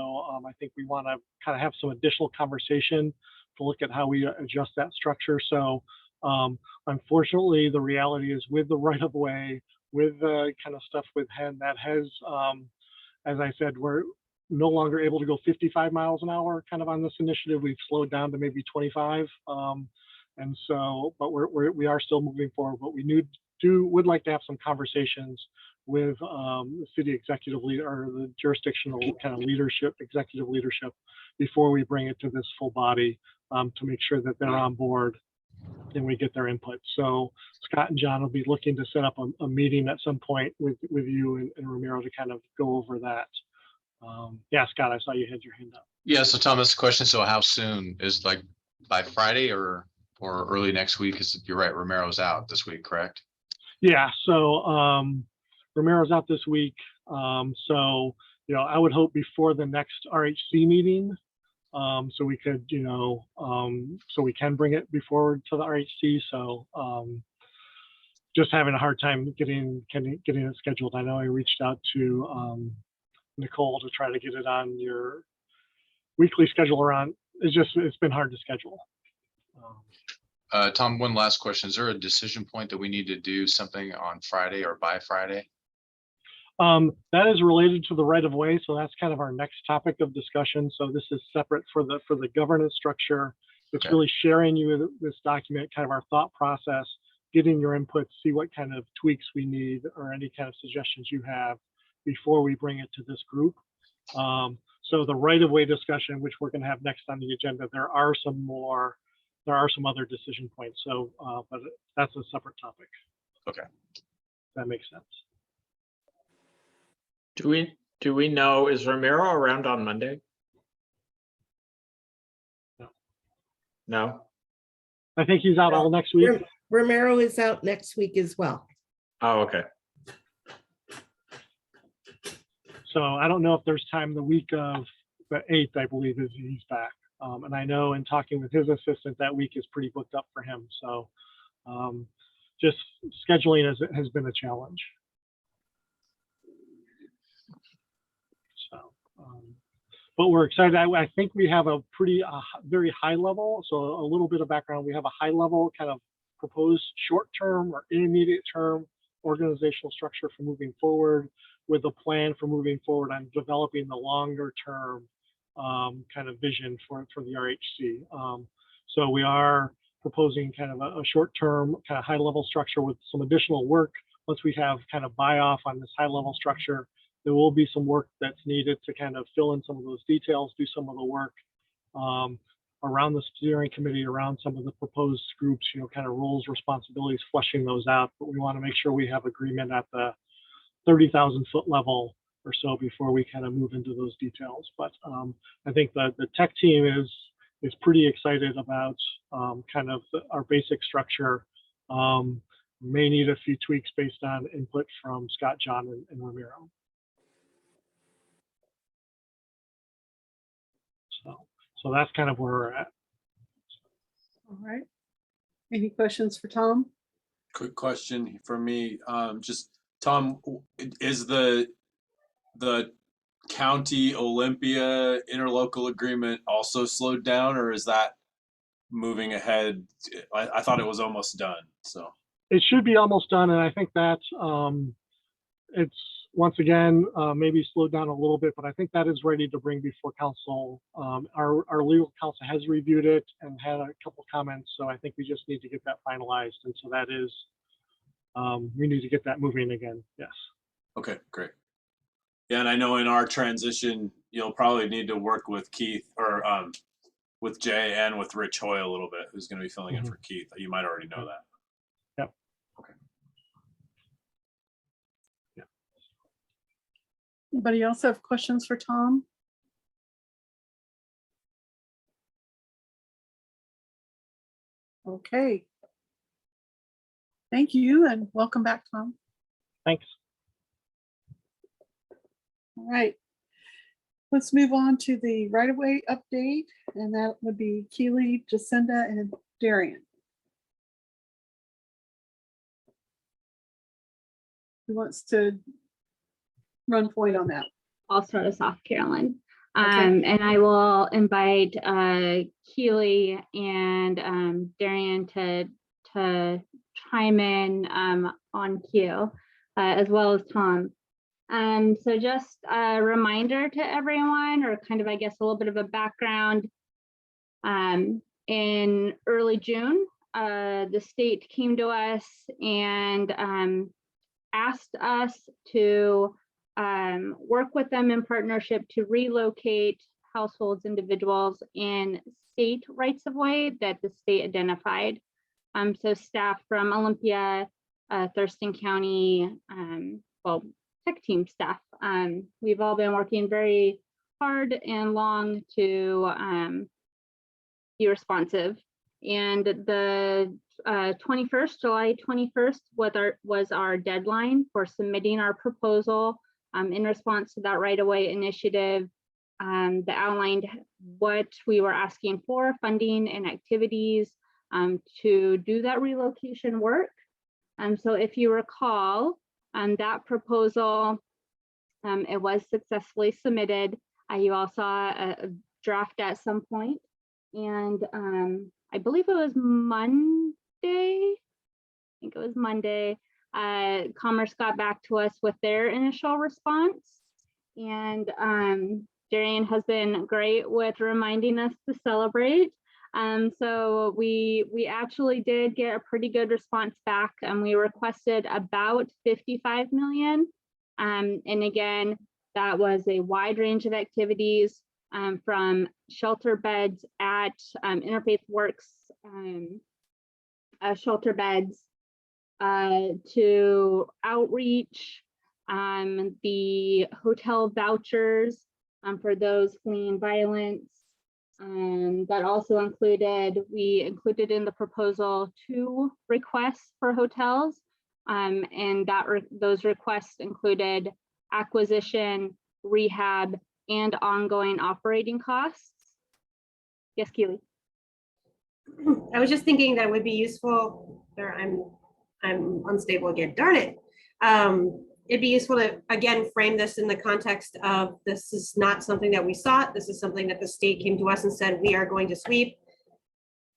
I think we want to kind of have some additional conversation to look at how we adjust that structure. So unfortunately, the reality is with the right of way, with the kind of stuff with HEN, that has, as I said, we're no longer able to go 55 miles an hour kind of on this initiative. We've slowed down to maybe 25. And so, but we are still moving forward, but we would like to have some conversations with the city executive leader or the jurisdictional kind of leadership, executive leadership, before we bring it to this full body to make sure that they're on board and we get their input. So Scott and John will be looking to set up a meeting at some point with you and Ramiro to kind of go over that. Yeah, Scott, I saw you had your hand up. Yeah, so Thomas, question, so how soon is, like, by Friday or early next week? Because you're right, Ramiro's out this week, correct? Yeah, so Ramiro's out this week. So, you know, I would hope before the next RHC meeting, so we could, you know, so we can bring it forward to the RHC. So just having a hard time getting it scheduled. I know I reached out to Nicole to try to get it on your weekly schedule around. It's been hard to schedule. Tom, one last question. Is there a decision point that we need to do something on Friday or by Friday? That is related to the right of way. So that's kind of our next topic of discussion. So this is separate for the governance structure It's Okay. really sharing you with this document, kind of our thought process, getting your input, see what kind of tweaks we need or any kind of suggestions you have before we bring it to this group. So the right-of-way discussion, which we're going to have next on the agenda, there are some other decision points. So, but that's a separate topic. Okay. That makes sense. Do we know, is Ramiro around on Monday? No. No? I think he's out all next week. Romero is out next week as well. Oh, okay. So I don't know if there's time the week of the 8th, I believe, is he's back. And I know in talking with his assistant, that week is pretty booked up for him. So just scheduling has been a challenge. So, but we're excited. I think we have a pretty very high level. So a little bit of background, we have a high level kind of proposed short-term or intermediate term organizational structure for moving forward, with a plan for moving forward on developing the longer term kind of vision for the RHC. So we are proposing kind of a short-term kind of high-level structure with some additional work. Once we have kind of buy-off on this high-level structure, there will be some work that's needed to kind of fill in some of those details, do some of the work around the steering committee, around some of the proposed groups, you know, kind of roles, responsibilities, fleshing those out. But we want to make sure we have agreement at the 30,000 foot level or so before we kind of move into those details. But I think the tech team is pretty excited about kind of our basic structure. May need a few tweaks based on input from Scott, John, and Ramiro. So that's kind of where we're at. All right. Any questions for Tom? Quick question for me. Just Tom, is the county Olympia interlocal agreement also slowed down, or is that moving ahead? I thought it was almost done. So It should be almost done, and I think that it's once again maybe slowed down a little bit, but I think that is ready to bring before council. Our legal counsel has reviewed it and had a couple comments, so I think we just need to get that finalized, and so that is we need to get that moving again. Yes. okay, great. Yeah, and I know in our transition, you'll probably need to work with Keith or with Jay and with Rich Hoy a little bit, who's going to be filling in for Keith. You might already know that. Yep. Okay. Anybody else have questions for Tom? Okay. Thank you and welcome back, Tom. Thanks. All right. Let's move on to the right-of-way update, and that would be Keely, Jacinda, and Darian. Who wants to run point on that? I'll start us off, Carolyn. Okay. And I will invite Keely and Darian to chime in on cue, as well as Tom. So just a reminder to everyone, or kind of, I guess, a little bit of a background. In early June, the state came to us and asked us to work with them in partnership to relocate households, individuals in state rights of way that the state identified. So staff from Olympia, Thurston County, well, tech team staff, we've all been working very hard and long to be responsive. And the 21st, July 21st was our deadline for submitting our proposal in response to that right-of-way initiative that outlined what we were asking for, funding and activities to do that relocation work. So if you recall, that proposal, it was successfully submitted. You all saw a draft at some point, and I believe it was Monday. I think it was Monday. Commerce got back to us with their initial response, and Darian has been great with reminding us to celebrate So we actually did get a pretty good response back, and we requested about 55 million. And again, that was a wide range of activities from shelter beds at Interfaith Works shelter beds to outreach, the hotel vouchers for those fleeing violence. That also included, we included in the proposal 2 requests for hotels. And those requests included acquisition, rehab, and ongoing operating costs. Yes, Keely. I was just thinking that it would be useful, or I'm unstable again, darn it. It'd be useful to, again, frame this in the context of, this is not something that we sought. This is something that the state came to us and said, we are going to sweep,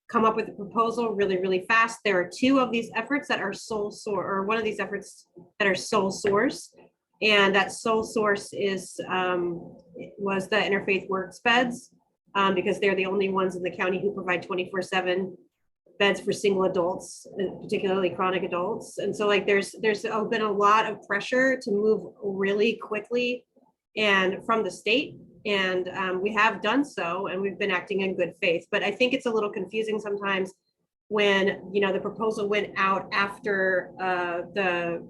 come up with a proposal really, really fast. There are 2 of these efforts that are sole source, or one of these efforts that are sole source. And that sole source is, was the Interfaith Works beds, because they're the only ones in the county who provide 24/7 beds for single adults, particularly chronic adults. And so like there's been a lot of pressure to move really quickly and from the state. And we have done so, and we've been acting in good faith. But I think it's a little confusing sometimes when, you know, the proposal went out after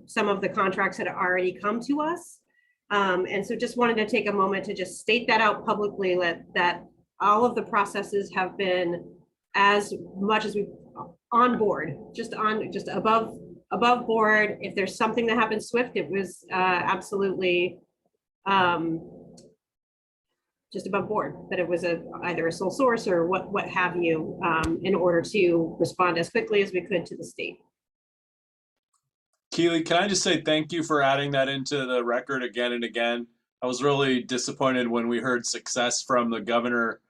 some of the contracts had already come to us. And so just wanted to take a moment to just state that out publicly, that all of the processes have been as much as we on board, just above board. If there's something that happened swift, it was absolutely just above board, that it was either a sole source or what have you, in order to respond as quickly as we could to the state. Keely, can I just say thank you for adding that into the record again and again? I was really disappointed when we heard success from the governor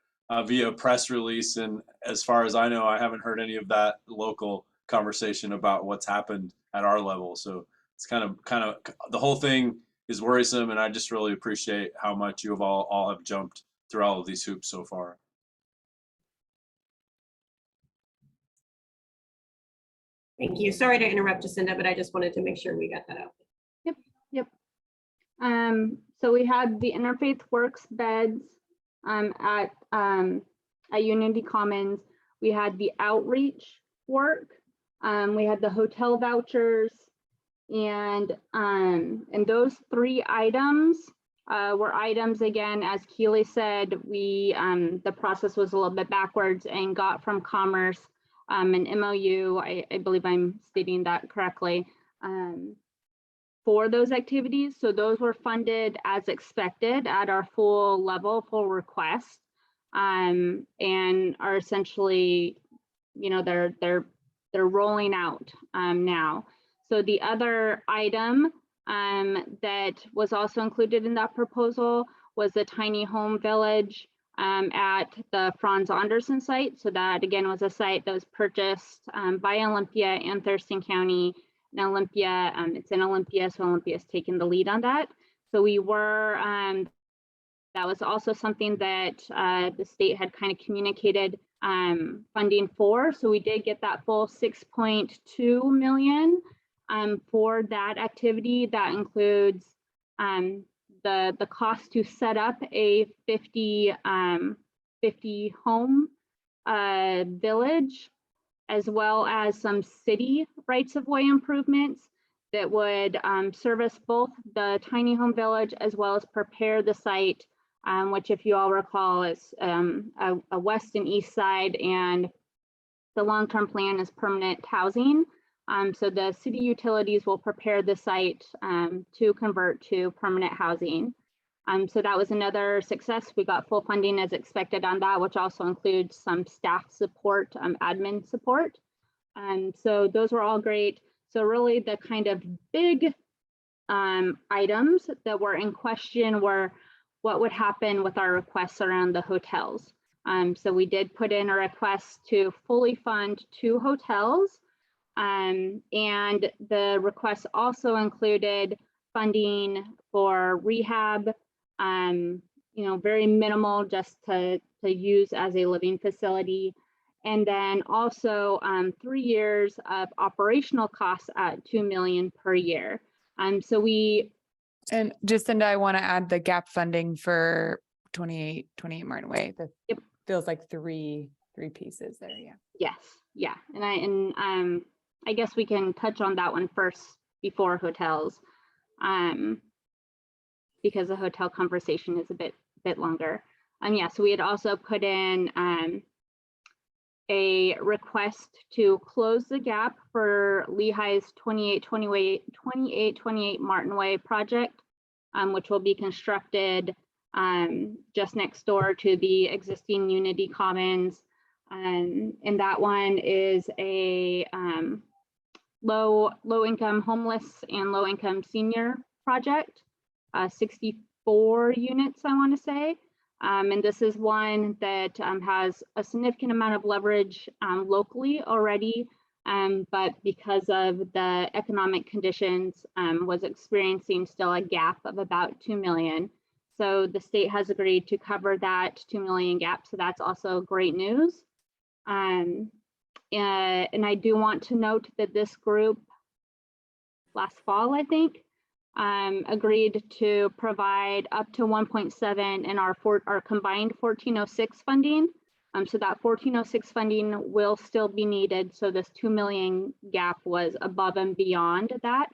via press release, and as far as I know, I haven't heard any of that local conversation about what's happened at our level. So it's kind of the whole thing is worrisome, and I just really appreciate how much you have all have jumped through all of these hoops so far. Thank you. Sorry to interrupt, Jacinda, but I just wanted to make sure we got that out. Yep. So we had the Interfaith Works beds at Unity Commons. We had the outreach work. We had the hotel vouchers, and those 3 items were items, again, as Keely said, we the process was a little bit backwards and got from Commerce an MOU. I believe I'm stating that correctly. For those activities. So those were funded as expected at our full level, full request, and are essentially, you know, they're rolling out now. So the other item that was also included in that proposal was the tiny home village at the Franz Anderson site. So that again was a site that was purchased by Olympia and Thurston County. In Olympia, it's in Olympia, so Olympia is taking the lead on that. So we were, that was also something that the state had kind of communicated funding for. So we did get that full 6.2 million for that activity. That includes the cost to set up a 50 home village, as well as some city rights of way improvements that would service both the tiny home village as well as prepare the site, which, if you all recall, is a west and east side, and the long-term plan is permanent housing. So the city utilities will prepare the site to convert to permanent housing. So that was another success. We got full funding as expected on that, which also includes some staff support, admin support. So those were all great. So really the kind of big items that were in question were what would happen with our requests around the hotels. So we did put in a request to fully fund 2 hotels. And the request also included funding for rehab, you know, very minimal, just to use as a living facility, And then also 3 years of operational costs at 2 million per year. So we, And Jacinda, I want to add the gap funding for 28 Martin Way. That feels like three pieces there. Yeah. yes, yeah. And I guess we can touch on that one first before hotels, because the hotel conversation is a bit longer. Yeah, so we had also put in a request to close the gap for Lehigh's 2828 Martin Way project, which will be constructed just next door to the existing Unity Commons. And that one is a low income homeless and low income senior project, 64 units, I want to say. And this is one that has a significant amount of leverage locally already, but because of the economic conditions, was experiencing still a gap of about 2 million. So the state has agreed to cover that 2 million gap. So that's also great news. And I do want to note that this group last fall, I think, agreed to provide up to 1.7 in our combined 1406 funding. So that 1406 funding will still be needed. So this 2 million gap was above and beyond that.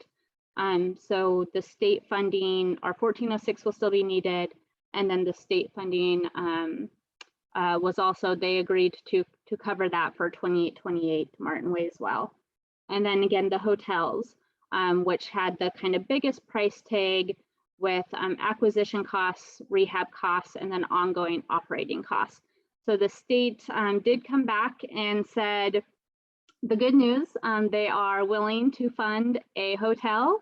So the state funding, our 1406 will still be needed. And then the state funding was also, they agreed to cover that for 2828 Martin Way as well. And then again, the hotels, which had the kind of biggest price tag with acquisition costs, rehab costs, and then ongoing operating costs. So the state did come back and said, the good news, they are willing to fund a hotel.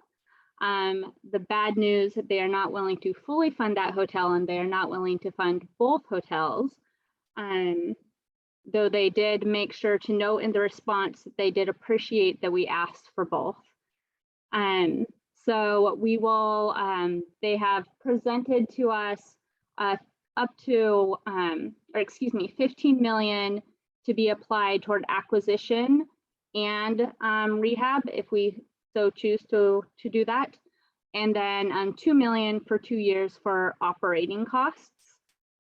The bad news, they are not willing to fully fund that hotel, and they are not willing to fund both hotels. Though they did make sure to note in the response that they did appreciate that we asked for both. So we will, they have presented to us up to, 15 million to be applied toward acquisition and rehab, if we so choose to do that. And then 2 million for 2 years for operating costs.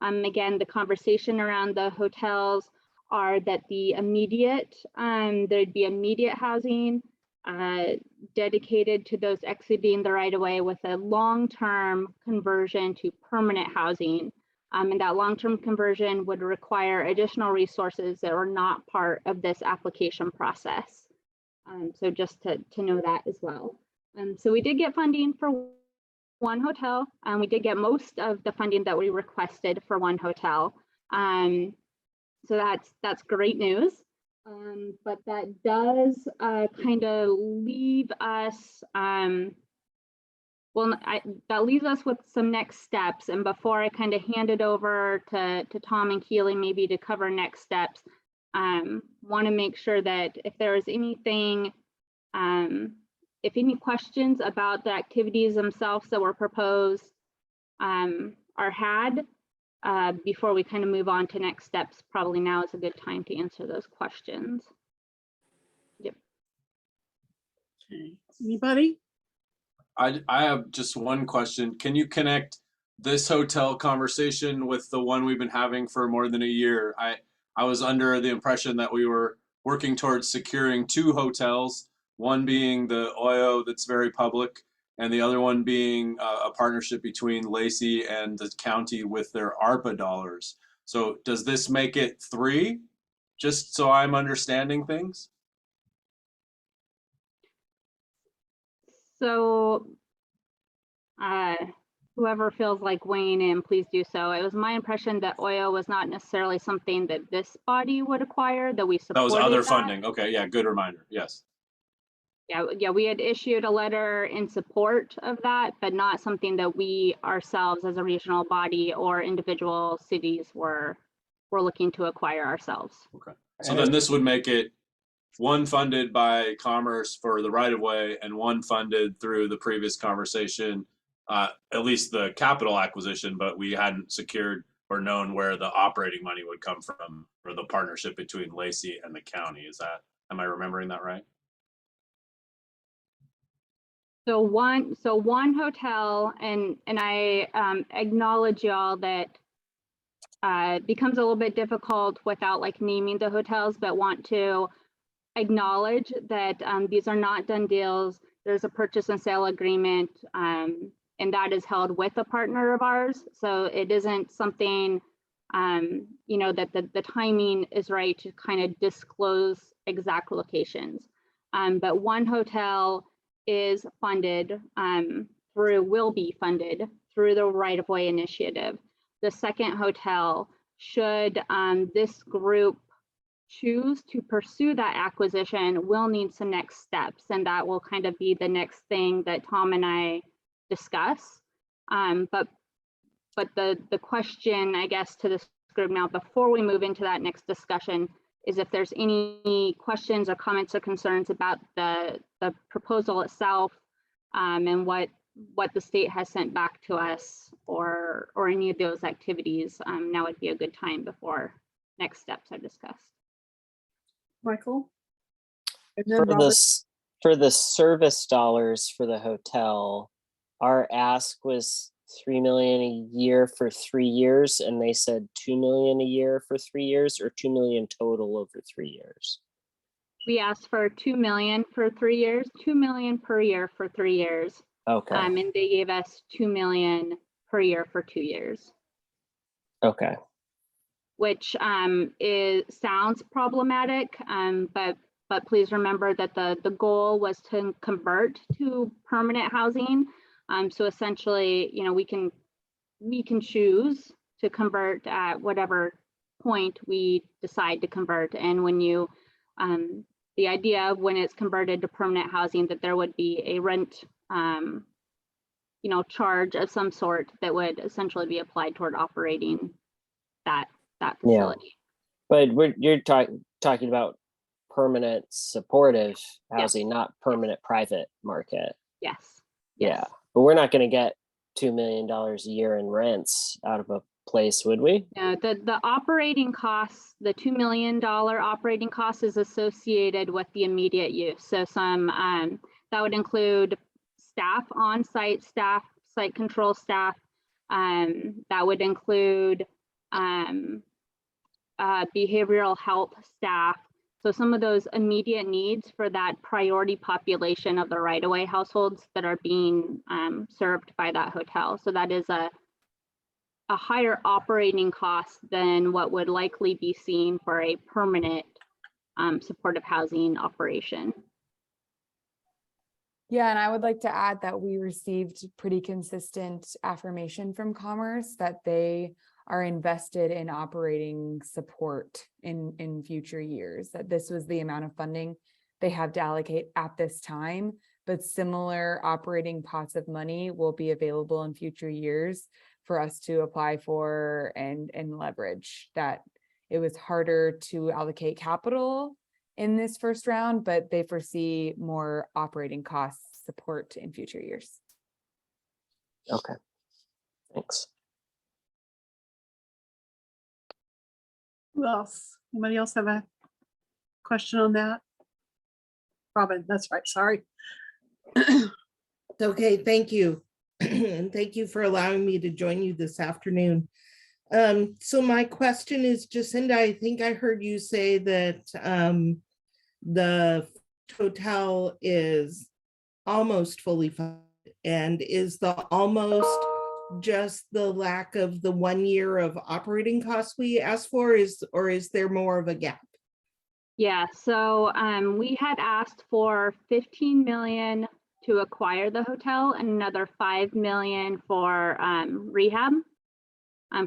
Again, the conversation around the hotels are that the immediate, there'd be immediate housing dedicated to those exiting the right of way with a long-term conversion to permanent housing. And that long-term conversion would require additional resources that are not part of this application process. So just to know that as well. So we did get funding for one hotel, and we did get most of the funding that we requested for one hotel. So that's great news. But that does kind of leave us, that leaves us with some next steps. And before I kind of hand it over to Tom and Keely, maybe to cover next steps, want to make sure that if there is anything, if any questions about the activities themselves that were proposed are had, before we kind of move on to next steps, probably now is a good time to answer those questions. Yep. Okay, anybody? I have just one question. Can you connect this hotel conversation with the one we've been having for more than a year? I was under the impression that we were working towards securing 2 hotels, one being the OYO that's very public, and the other one being a partnership between Lacey and the county with their ARPA dollars. So does this make it 3? Just so I'm understanding things? So whoever feels like weighing in, please do so. It was my impression that OYO was not necessarily something that this body would acquire, that we supported. That was other funding. Okay, yeah, good reminder. Yes. Yeah, we had issued a letter in support of that, but not something that we ourselves as a regional body or individual cities were looking to acquire ourselves. Okay. So then this would make it one funded by Commerce for the right of way and one funded through the previous conversation, at least the capital acquisition, but we hadn't secured or known where the operating money would come from, or the partnership between Lacey and the county. Am I remembering that right? So one hotel, and I acknowledge y'all that it becomes a little bit difficult without like naming the hotels, but want to acknowledge that these are not done deals. There's a purchase and sale agreement, and that is held with a partner of ours. So it isn't something, you know, that the timing is right to kind of disclose exact locations. But one hotel is funded will be funded through the right-of-way initiative. The second hotel, should this group choose to pursue that acquisition, will need some next steps, and that will kind of be the next thing that Tom and I discuss. But the question, I guess, to this group now, before we move into that next discussion, is if there's any questions or comments or concerns about the proposal itself, and what the state has sent back to us, or any of those activities. Now would be a good time before next steps are discussed. Michael? And then Robert. For the service dollars for the hotel, our ask was 3 million a year for 3 years, and they said 2 million a year for 3 years, or 2 million total over 3 years. We asked for 2 million for 3 years, 2 million per year for 3 years. Okay. And they gave us 2 million per year for 2 years. Okay. Which sounds problematic, but please remember that the goal was to convert to permanent housing. So essentially, you know, we can choose to convert at whatever point we decide to convert. And when you, the idea of when it's converted to permanent housing, that there would be a rent, you know, charge of some sort that would essentially be applied toward operating that facility. Yeah. But you're talking about permanent supportive housing, not permanent private market. Yes. Yeah, but we're not going to get $2 million a year in rents out of a place, would we? No, the operating costs, the $2 million operating cost is associated with the immediate use. So some that would include staff, on-site staff, site control staff. That would include behavioral health staff. So some of those immediate needs for that priority population of the right-of-way households that are being served by that hotel. So that is a higher operating cost than what would likely be seen for a permanent supportive housing operation. Yeah, and I would like to add that we received pretty consistent affirmation from Commerce that they are invested in operating support in future years, that this was the amount of funding they have to allocate at this time, but similar operating pots of money will be available in future years for us to apply for and leverage. That it was harder to allocate capital in this first round, but they foresee more operating cost support in future years. Okay, thanks. Who else? Anybody else have a question on that? Robin, that's right, sorry. Okay, thank you. And thank you for allowing me to join you this afternoon. So my question is, Jacinda, I think I heard you say that the hotel is almost fully funded, and is the almost just the lack of the 1 year of operating costs we asked for, or is there more of a gap? Yeah, so we had asked for 15 million to acquire the hotel and another 5 million for rehab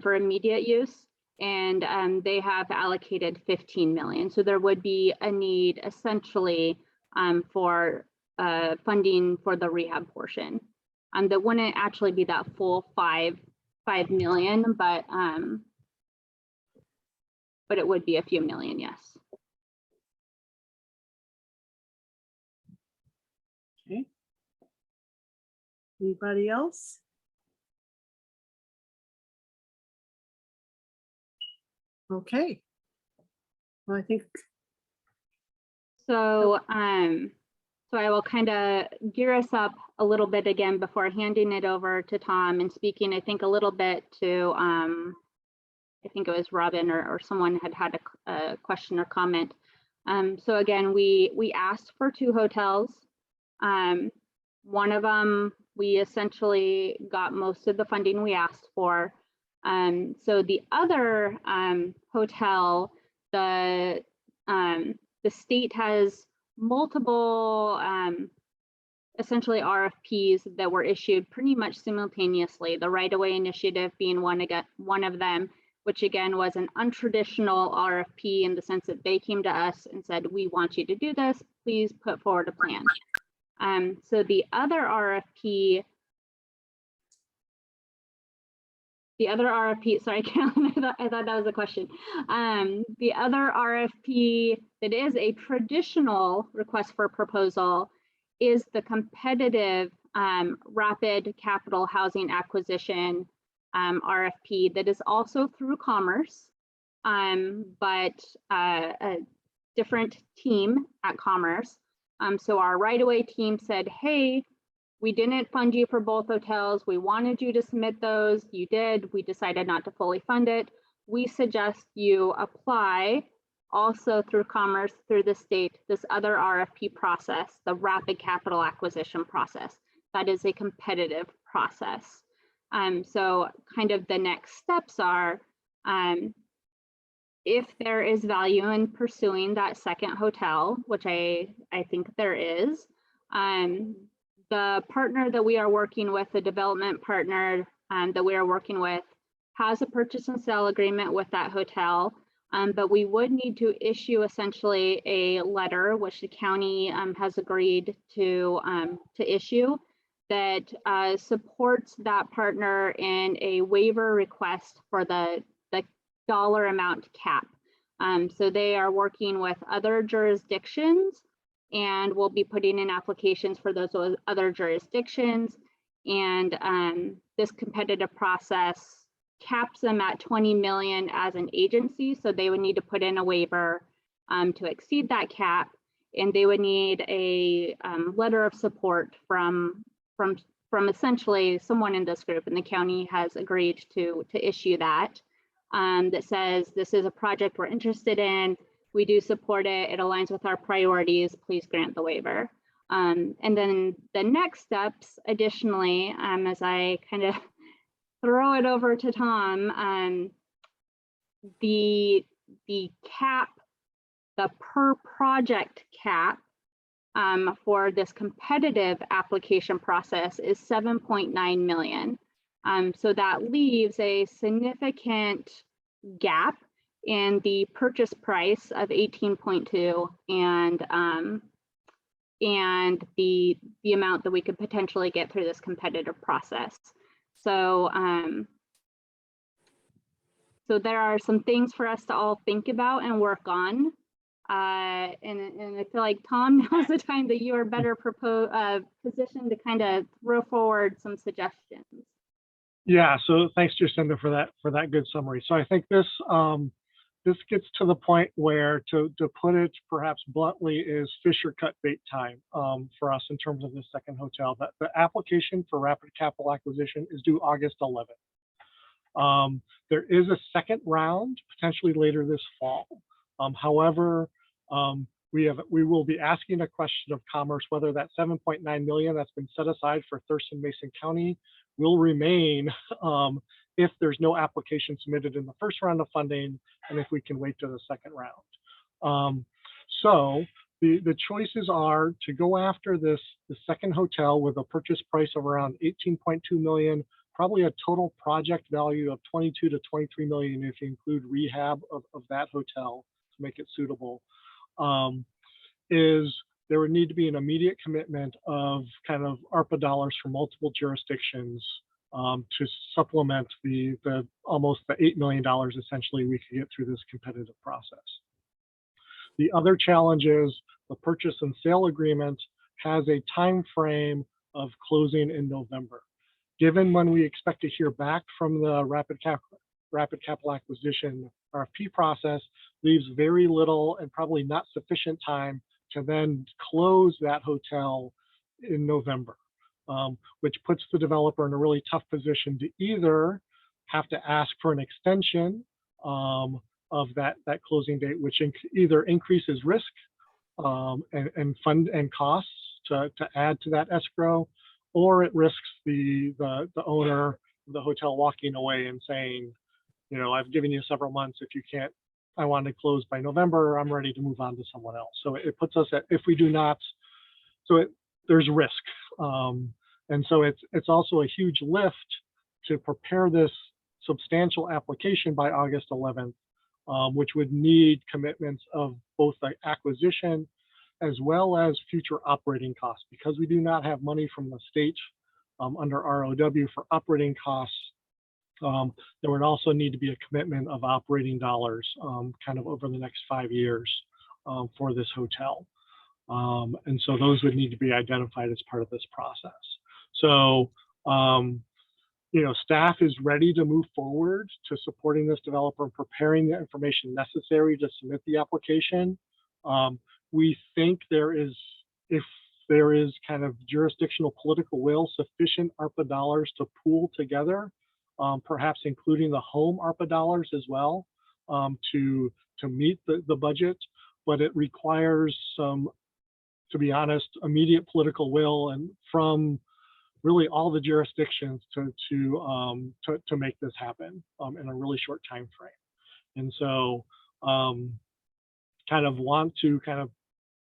for immediate use. And they have allocated 15 million. So there would be a need essentially for funding for the rehab portion. That wouldn't actually be that full 5 million, but it would be a few million, yes. Okay. Anybody else? Okay. Well, I think, So, so I will kind of gear us up a little bit again before handing it over to Tom and speaking, I think, a little bit to, I think it was Robin or someone had a question or comment. So again, we asked for 2 hotels. One of them, we essentially got most of the funding we asked for. So the other hotel, the state has multiple essentially RFPs that were issued pretty much simultaneously, the Right-of-Way Initiative being one of them, which again was an untraditional RFP in the sense that they came to us and said, we want you to do this, please put forward a plan. So the other RFP, sorry, Carolyn, I thought that was a question. The other RFP that is a traditional request for proposal is the competitive rapid capital housing acquisition RFP that is also through Commerce, but a different team at Commerce. So our right-of-way team said, hey, we didn't fund you for both hotels. We wanted you to submit those. You did. We decided not to fully fund it. We suggest you apply also through Commerce, through the state, this other RFP process, the rapid capital acquisition process. That is a competitive process. So kind of the next steps are, if there is value in pursuing that second hotel, which I think there is, the partner that we are working with, the development partner that we are working with, has a purchase and sale agreement with that hotel, but we would need to issue essentially a letter, which the county has agreed to issue, that supports that partner in a waiver request for the dollar amount cap. So they are working with other jurisdictions and we'll be putting in applications for those other jurisdictions. And this competitive process caps them at 20 million as an agency. So they would need to put in a waiver to exceed that cap. And they would need a letter of support from essentially someone in this group, and the county has agreed to issue that. That says this is a project we're interested in, we do support it, it aligns with our priorities, please grant the waiver. And then the next steps additionally, as I kind of throw it over to Tom, the cap, the per project cap for this competitive application process is 7.9 million. So that leaves a significant gap in the purchase price of 18.2 and the amount that we could potentially get through this competitive process. So so there are some things for us to all think about and work on. And I feel like, Tom, now's the time that you are better positioned to kind of throw forward some suggestions. Yeah, so thanks, Jacinda, for that good summary. So I think this this gets to the point where, to put it perhaps bluntly, is fish or cut bait time for us in terms of the second hotel. That the application for rapid capital acquisition is due August 11th. There is a second round potentially later this fall. However, we will be asking a question of Commerce whether that 7.9 million that's been set aside for Thurston Mason County will remain if there's no application submitted in the first round of funding, and if we can wait to the second round. So the choices are to go after the second hotel with a purchase price of around 18.2 million, probably a total project value of 22 to 23 million if you include rehab of that hotel to make it suitable. Is there would need to be an immediate commitment of kind of ARPA dollars from multiple jurisdictions to supplement the almost the $8 million essentially we could get through this competitive process. The other challenge is the purchase and sale agreement has a time frame of closing in November. Given when we expect to hear back from the rapid capital acquisition RFP process leaves very little and probably not sufficient time to then close that hotel in November, which puts the developer in a really tough position to either have to ask for an extension of that closing date, which either increases risk and fund and costs to add to that escrow, or it risks the owner of the hotel walking away and saying, you know, I've given you several months. If you can't, I want to close by November, I'm ready to move on to someone else. So it puts us at, if we do not, there's risk. And so it's also a huge lift to prepare this substantial application by August 11th, which would need commitments of both the acquisition as well as future operating costs. Because we do not have money from the state under ROW for operating costs, there would also need to be a commitment of operating dollars kind of over the next 5 years for this hotel. And so those would need to be identified as part of this process. So, you know, staff is ready to move forward to supporting this developer and preparing the information necessary to submit the application. We think there is, if there is kind of jurisdictional political will, sufficient ARPA dollars to pool together, perhaps including the home ARPA dollars as well, to meet the budget, but it requires some, to be honest, immediate political will and from really all the jurisdictions to make this happen in a really short time frame. And so kind of want to kind of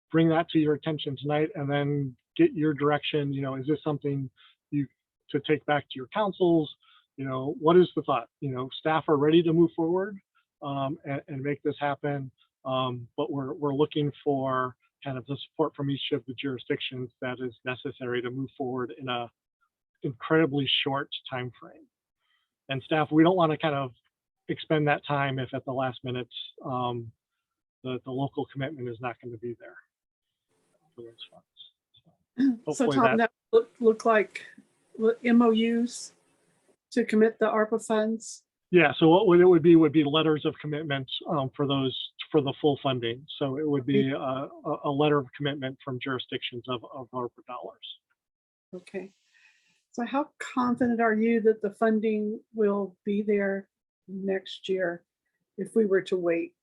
bring that to your attention tonight and then get your direction. You know, is this something to take back to your councils? You know, what is the thought? You know, staff are ready to move forward and make this happen, but we're looking for kind of the support from each of the jurisdictions that is necessary to move forward in a incredibly short time frame. And staff, we don't want to kind of expend that time if at the last minute the local commitment is not going to be there for those funds. So Tom, that look like MOUs to commit the ARPA funds? Yeah, so what it would be letters of commitment for the full funding. So it would be a letter of commitment from jurisdictions of ARPA dollars. Okay. So how confident are you that the funding will be there next year if we were to wait?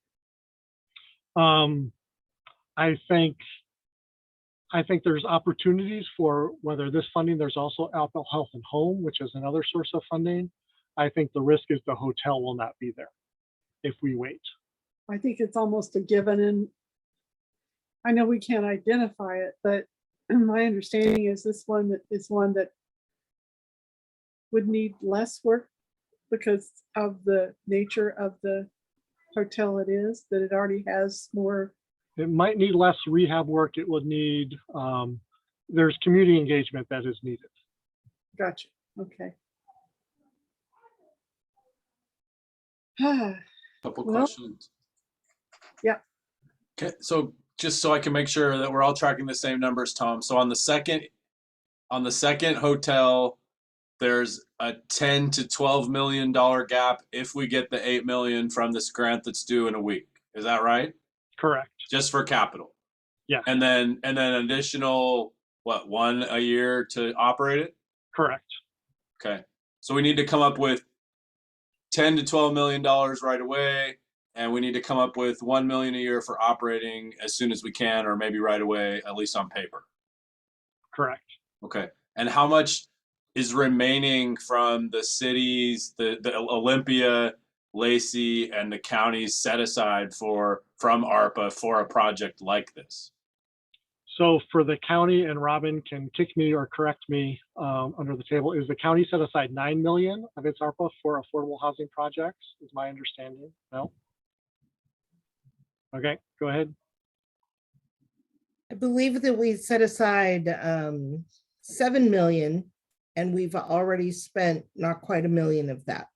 I think there's opportunities for whether this funding, there's also Alpha Health and Home, which is another source of funding. I think the risk is the hotel will not be there if we wait. I think it's almost a given, and I know we can't identify it, but my understanding is this one that would need less work because of the nature of the hotel it is, that it already has more. It might need less rehab work. It would need, there's community engagement that is needed. Gotcha. Okay. Couple Well, questions. Yeah. Okay, so just so I can make sure that we're all tracking the same numbers, Tom. So on the second hotel, there's a $10 to $12 million gap if we get the 8 million from this grant that's due in a week. Is that right? Correct. Just for capital. Yeah. And then additional, what, 1 a year to operate it? Correct. Okay. So we need to come up with $10 to $12 million right away, and we need to come up with 1 million a year for operating as soon as we can, or maybe right away, at least on paper. Correct. Okay. And how much is remaining from the cities, the Olympia, Lacey, and the counties set aside from ARPA for a project like this? So for the county, and Robin can kick me or correct me under the table, is the county set aside 9 million of its ARPA for affordable housing projects, is my understanding. No? Okay, go ahead. I believe that we set aside 7 million, and we've already spent not quite $1 million of that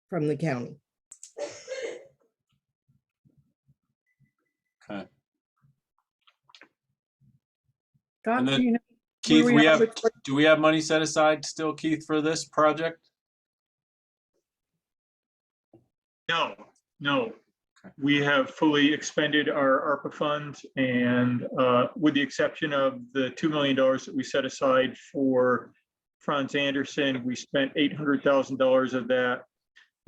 from the county. Okay. Doc, And then, do you know Keith, where we are do we have money set aside still, Keith, for this project? No. We have fully expended our ARPA funds, and with the exception of the $2 million that we set aside for Franz Anderson, we spent $800,000 of that.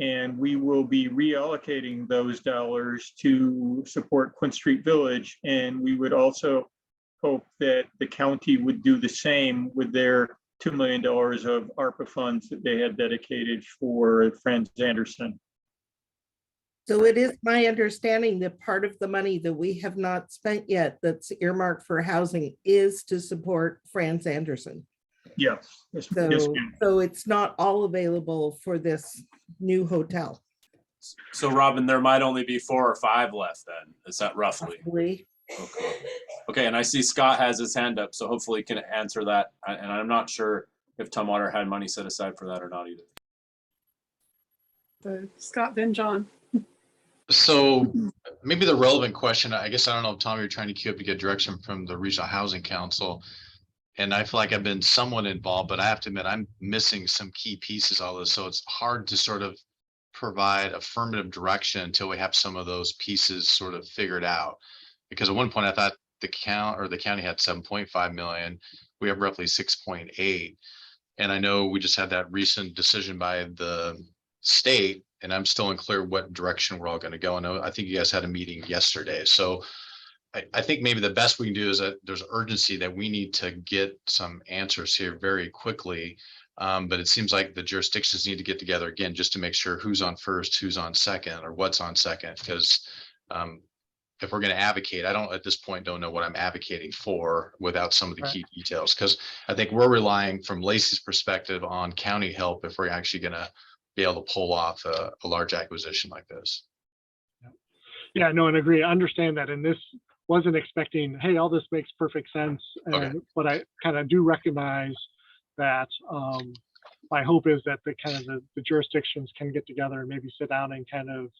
And we will be reallocating those dollars to support Quinn Street Village. And we would also hope that the county would do the same with their $2 million of ARPA funds that they had dedicated for Franz Anderson. So it is my understanding that part of the money that we have not spent yet that's earmarked for housing is to support Franz Anderson. Yes. Yes, So, ma'am. so it's not all available for this new hotel. So Robin, there might only be 4 or 5 left then. Is that roughly? Possibly. Okay. Okay, and I see Scott has his hand up, so hopefully he can answer that. And I'm not sure if Tumwater had money set aside for that or not either. So Scott, then John. So maybe the relevant question, I guess, I don't know if Tom, you're trying to queue up to get direction from the Regional Housing Council. And I feel like I've been somewhat involved, but I have to admit, I'm missing some key pieces of this. So it's hard to sort of provide affirmative direction until we have some of those pieces sort of figured out. Because at one point I thought the county had 7.5 million. We have roughly 6.8. And I know we just had that recent decision by the state, and I'm still unclear what direction we're all going to go. And I think you guys had a meeting yesterday. So I think maybe the best we can do is that there's urgency that we need to get some answers here very quickly. But it seems like the jurisdictions need to get together again, just to make sure who's on first, who's on second, or what's on second. Because if we're going to advocate, I don't at this point don't know what I'm advocating for without some of the key details. Because I think we're relying from Lacey's perspective on county help if we're actually going to be able to pull off a large acquisition like this. Yeah, no, and agree. I understand that. And this wasn't expecting, hey, all this makes perfect sense. And but I kind of do recognize that my hope is that the jurisdictions can get together and maybe sit down and kind of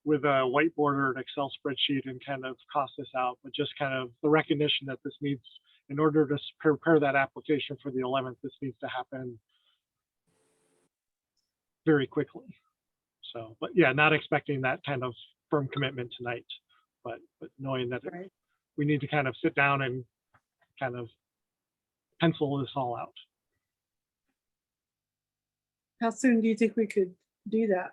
with a whiteboard or an Excel spreadsheet and kind of cost this out, but just kind of the recognition that this needs, in order to prepare that application for the 11th, this needs to happen very quickly. So, but yeah, not expecting that kind of firm commitment tonight, but knowing that we need to kind of sit down and kind of pencil this all out. How soon do you think we could do that?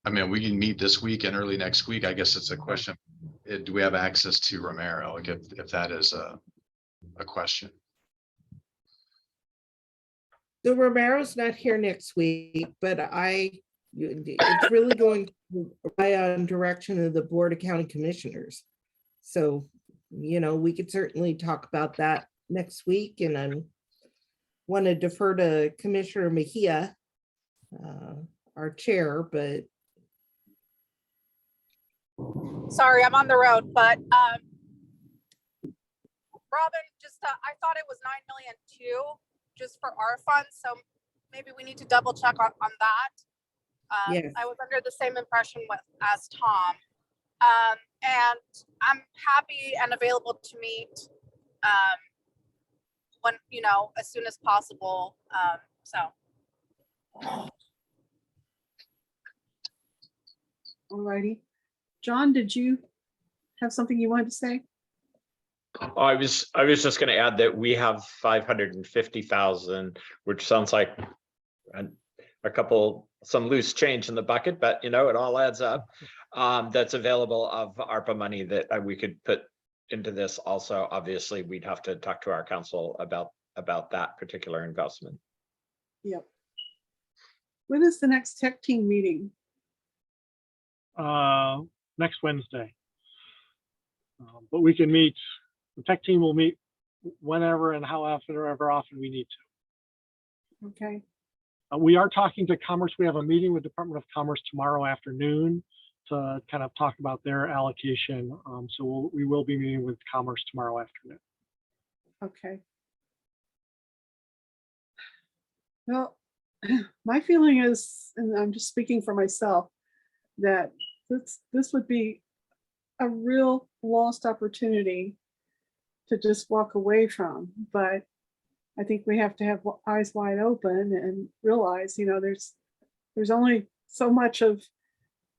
I mean, we can meet this week and early next week. I guess it's a question. Do we have access to Romero? Like if that is a question. So Romero's not here next week, but it's really going to rely on direction of the Board of County Commissioners. So, you know, we could certainly talk about that next week, and I want to defer to Commissioner Mejia, our chair, but. Sorry, I'm on the road, but Robin, just I thought it was 9 million too, just for our funds. So maybe we need to double check on that. Yes. I was under the same impression as Tom. And I'm happy and available to meet when, you know, as soon as possible. All righty. John, did you have something you wanted to say? I was just going to add that we have 550,000, which sounds like some loose change in the bucket, but you know, it all adds up. That's available of ARPA money that we could put into this. Also, obviously, we'd have to talk to our council about that particular investment. Yep. When is the next tech team meeting? Next Wednesday. But we can meet, the tech team will meet whenever and however often we need to. Okay. We are talking to Commerce. We have a meeting with Department of Commerce tomorrow afternoon to kind of talk about their allocation. So we will be meeting with Commerce tomorrow afternoon. Okay. Well, my feeling is, and I'm just speaking for myself, that this would be a real lost opportunity to just walk away from. But I think we have to have eyes wide open and realize, there's only so much of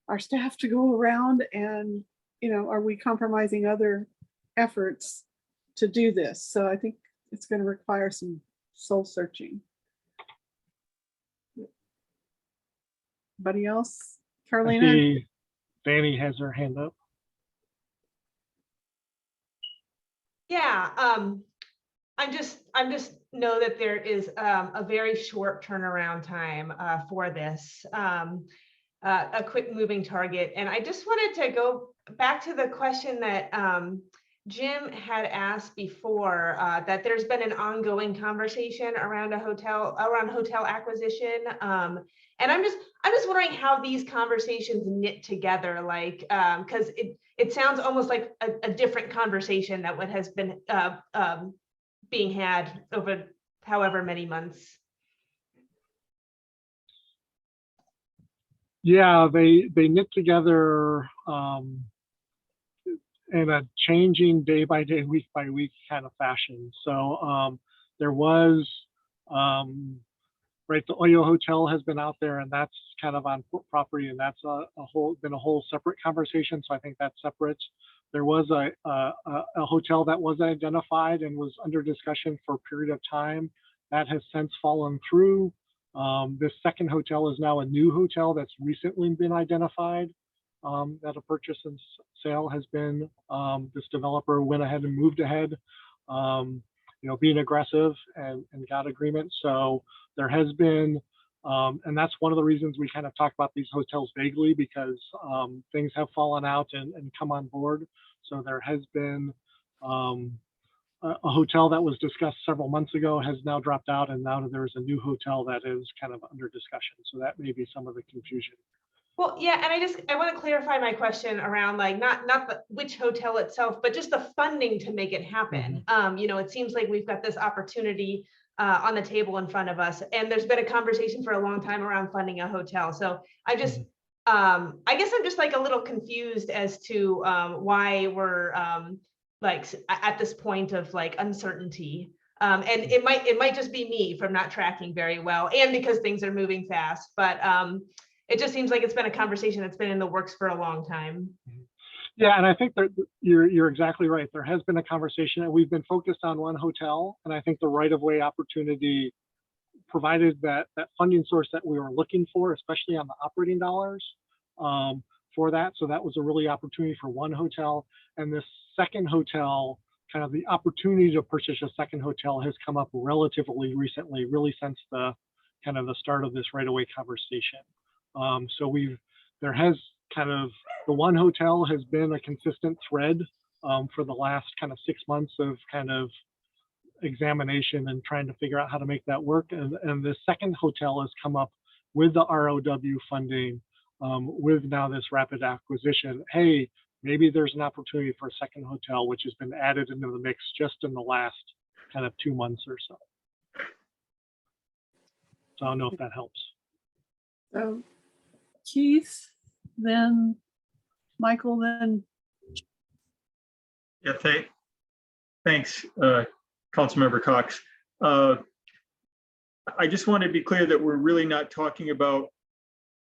our staff to go around, and, are we compromising other efforts to do this? So I think it's going to require some soul searching. Anybody else? I Carolina? see Danny has her hand up. Yeah, I'm just know that there is a very short turnaround time for this, a quick moving target. And I just wanted to go back to the question that Jim had asked before, that there's been an ongoing conversation around hotel acquisition. And I'm just wondering how these conversations knit together, like, because it sounds almost like a different conversation that what has been being had over however many months. Yeah, they knit together in a changing day by day, week by week kind of fashion. So there was, right, the Oyo Hotel has been out there, and that's kind of on property, and that's been a whole separate conversation. So I think that's separate. There was a hotel that was identified and was under discussion for a period of time. That has since fallen through. This second hotel is now a new hotel that's recently been identified, that a purchase and sale has been. This developer went ahead and moved ahead, being aggressive and got agreement. So there has been, and that's one of the reasons we kind of talk about these hotels vaguely, because things have fallen out and come on board. So there has been a hotel that was discussed several months ago has now dropped out, and now there's a new hotel that is kind of under discussion. So that may be some of the confusion. Well, yeah, and I want to clarify my question around, like, not which hotel itself, but just the funding to make it happen. It seems like we've got this opportunity on the table in front of us, and there's been a conversation for a long time around funding a hotel. So I just, I guess I'm just like a little confused as to why we're like at this point of like uncertainty. And it might just be me from not tracking very well, and because things are moving fast, but it just seems like it's been a conversation that's been in the works for a long time. Yeah, and I think that you're exactly right. There has been a conversation, and we've been focused on one hotel, and I think the right-of-way opportunity provided that funding source that we were looking for, especially on the operating dollars for that. So that was a really opportunity for one hotel. And this second hotel, kind of the opportunity to purchase a second hotel has come up relatively recently, really since the kind of the start of this right-of-way conversation. So there has kind of, the one hotel has been a consistent thread for the last kind of 6 months of kind of examination and trying to figure out how to make that work. And the second hotel has come up with the ROW funding, with now this rapid acquisition. Hey, maybe there's an opportunity for a second hotel, which has been added into the mix just in the last kind of 2 months or so. So I don't know if that helps. So Keith, then Michael, then. Yeah, thanks, Councilmember Cox. I just want to be clear that we're really not talking about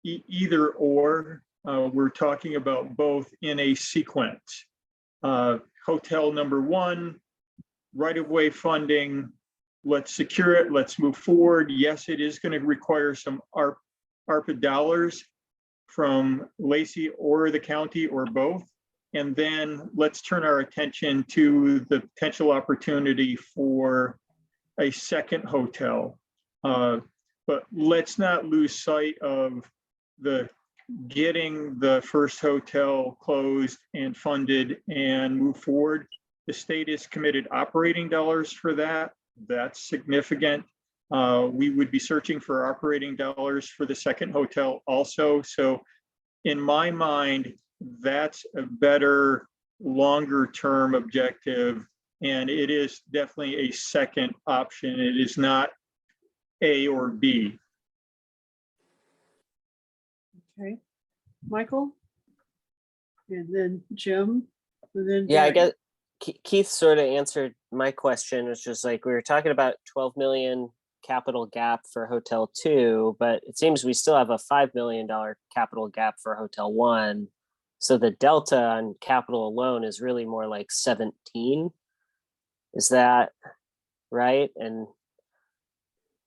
either or. We're talking about both in a sequence. Hotel number one, right-of-way funding. Let's secure it. Let's move forward. Yes, it is going to require some ARPA dollars from Lacey or the county or both. And then let's turn our attention to the potential opportunity for a second hotel. But let's not lose sight of getting the first hotel closed and funded and move forward. The state is committed operating dollars for that. That's significant. We would be searching for operating dollars for the second hotel also. So in my mind, that's a better longer term objective. And it is definitely a second option. It is not A or B. Okay, Michael, and then Jim, and then Yeah, I Barry. guess Keith sort of answered my question was just like, we were talking about 12 million capital gap for Hotel 2, but it seems we still have a $5 million capital gap for Hotel 1. So the delta on capital alone is really more like 17. Is that right? And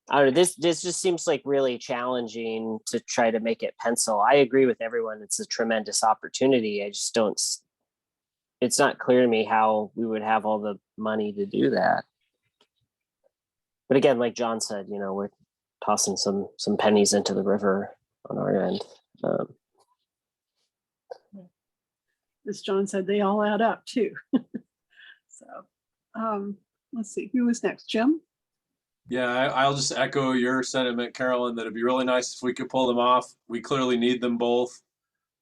I don't know, this just seems like really challenging to try to make it pencil. I agree with everyone. It's a tremendous opportunity. I just don't, it's not clear to me how we would have all the money to do that. But again, like John said, you know, we're tossing some pennies into the river on our end. As John said, they all add up too. So let's see, who was next? Jim? Yeah, I'll just echo your sentiment, Carolyn, that it'd be really nice if we could pull them off. We clearly need them both.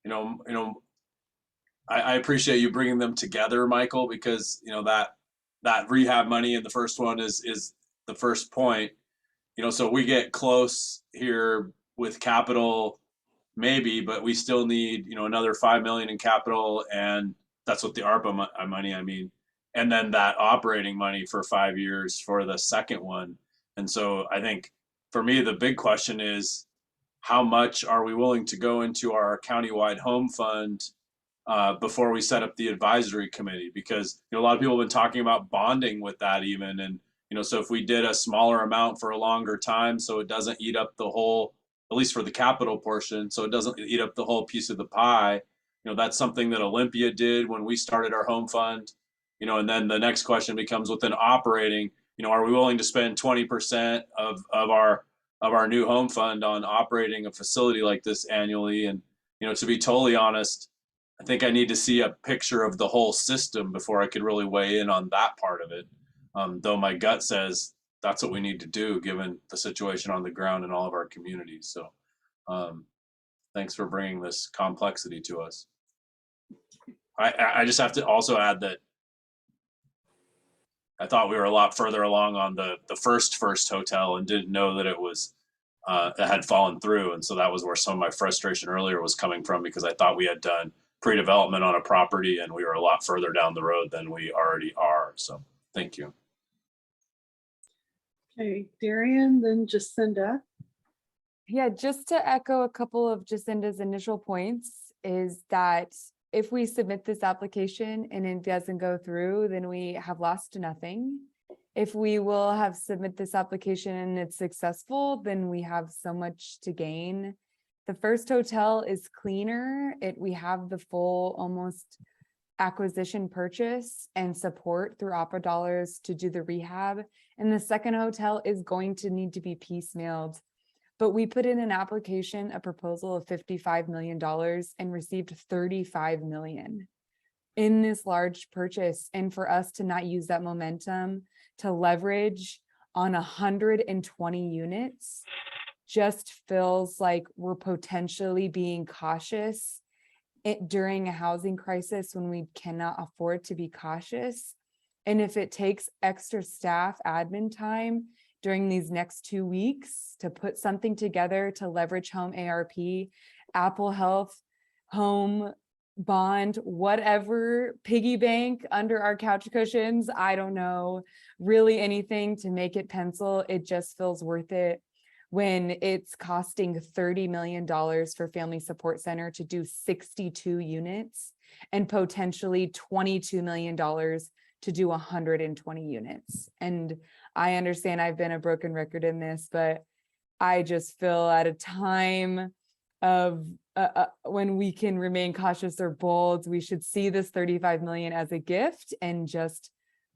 You know, I appreciate you bringing them together, Michael, because you know that rehab money in the first one is the first point. You know, so we get close here with capital, maybe, but we still need, you know, another 5 million in capital, and that's what the ARPA money, I mean, and then that operating money for 5 years for the second one. And so I think for me, the big question is, how much are we willing to go into our countywide home fund before we set up the advisory committee? Because you know, a lot of people have been talking about bonding with that even, and you know, so if we did a smaller amount for a longer time, so it doesn't eat up the whole, at least for the capital portion, so it doesn't eat up the whole piece of the pie. You know, that's something that Olympia did when we started our home fund. You know, and then the next question becomes within operating. You know, are we willing to spend 20% of our new home fund on operating a facility like this annually? And you know, to be totally honest, I think I need to see a picture of the whole system before I could really weigh in on that part of it. Though my gut says that's what we need to do given the situation on the ground in all of our communities. So thanks for bringing this complexity to us. I just have to also add that I thought we were a lot further along on the first hotel and didn't know that it was it had fallen through. And so that was where some of my frustration earlier was coming from, because I thought we had done pre-development on a property and we were a lot further down the road than we already are. So thank you. Okay, Darian, then Jacinda. Yeah, just to echo a couple of Jacinda's initial points is that if we submit this application and it doesn't go through, then we have lost nothing. If we will have submit this application and it's successful, then we have so much to gain. The first hotel is cleaner. We have the full almost acquisition purchase and support through ARPA dollars to do the rehab. And the second hotel is going to need to be piecemealed. But we put in an application, a proposal of $55 million and received 35 million in this large purchase. And for us to not use that momentum to leverage on 120 units just feels like we're potentially being cautious during a housing crisis when we cannot afford to be cautious. And if it takes extra staff admin time during these next 2 weeks to put something together to leverage home ARP, Apple Health, home bond, whatever, piggy bank under our couch cushions, I don't know, really anything to make it pencil, it just feels worth it when it's costing $30 million for Family Support Center to do 62 units and potentially $22 million to do 120 units. And I understand I've been a broken record in this, but I just feel at a time of when we can remain cautious or bold, we should see this 35 million as a gift and just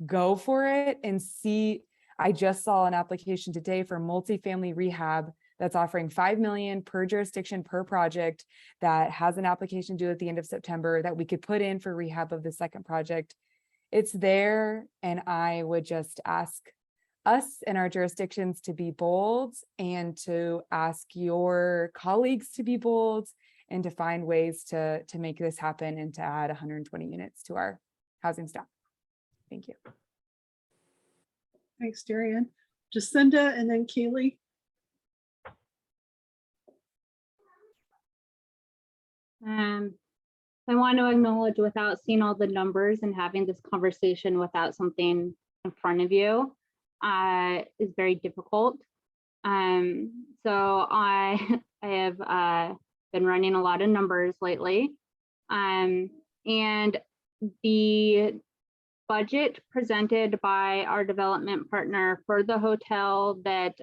go for it and see. I just saw an application today for multifamily rehab that's offering 5 million per jurisdiction per project, that has an application due at the end of September that we could put in for rehab of the second project. It's there, and I would just ask us and our jurisdictions to be bold and to ask your colleagues to be bold and to find ways to make this happen and to add 120 units to our housing stock. Thank you. Thanks, Darian. Jacinda and then Keely. I want to acknowledge, without seeing all the numbers and having this conversation without something in front of you is very difficult. So I have been running a lot of numbers lately. And the budget presented by our development partner for the hotel that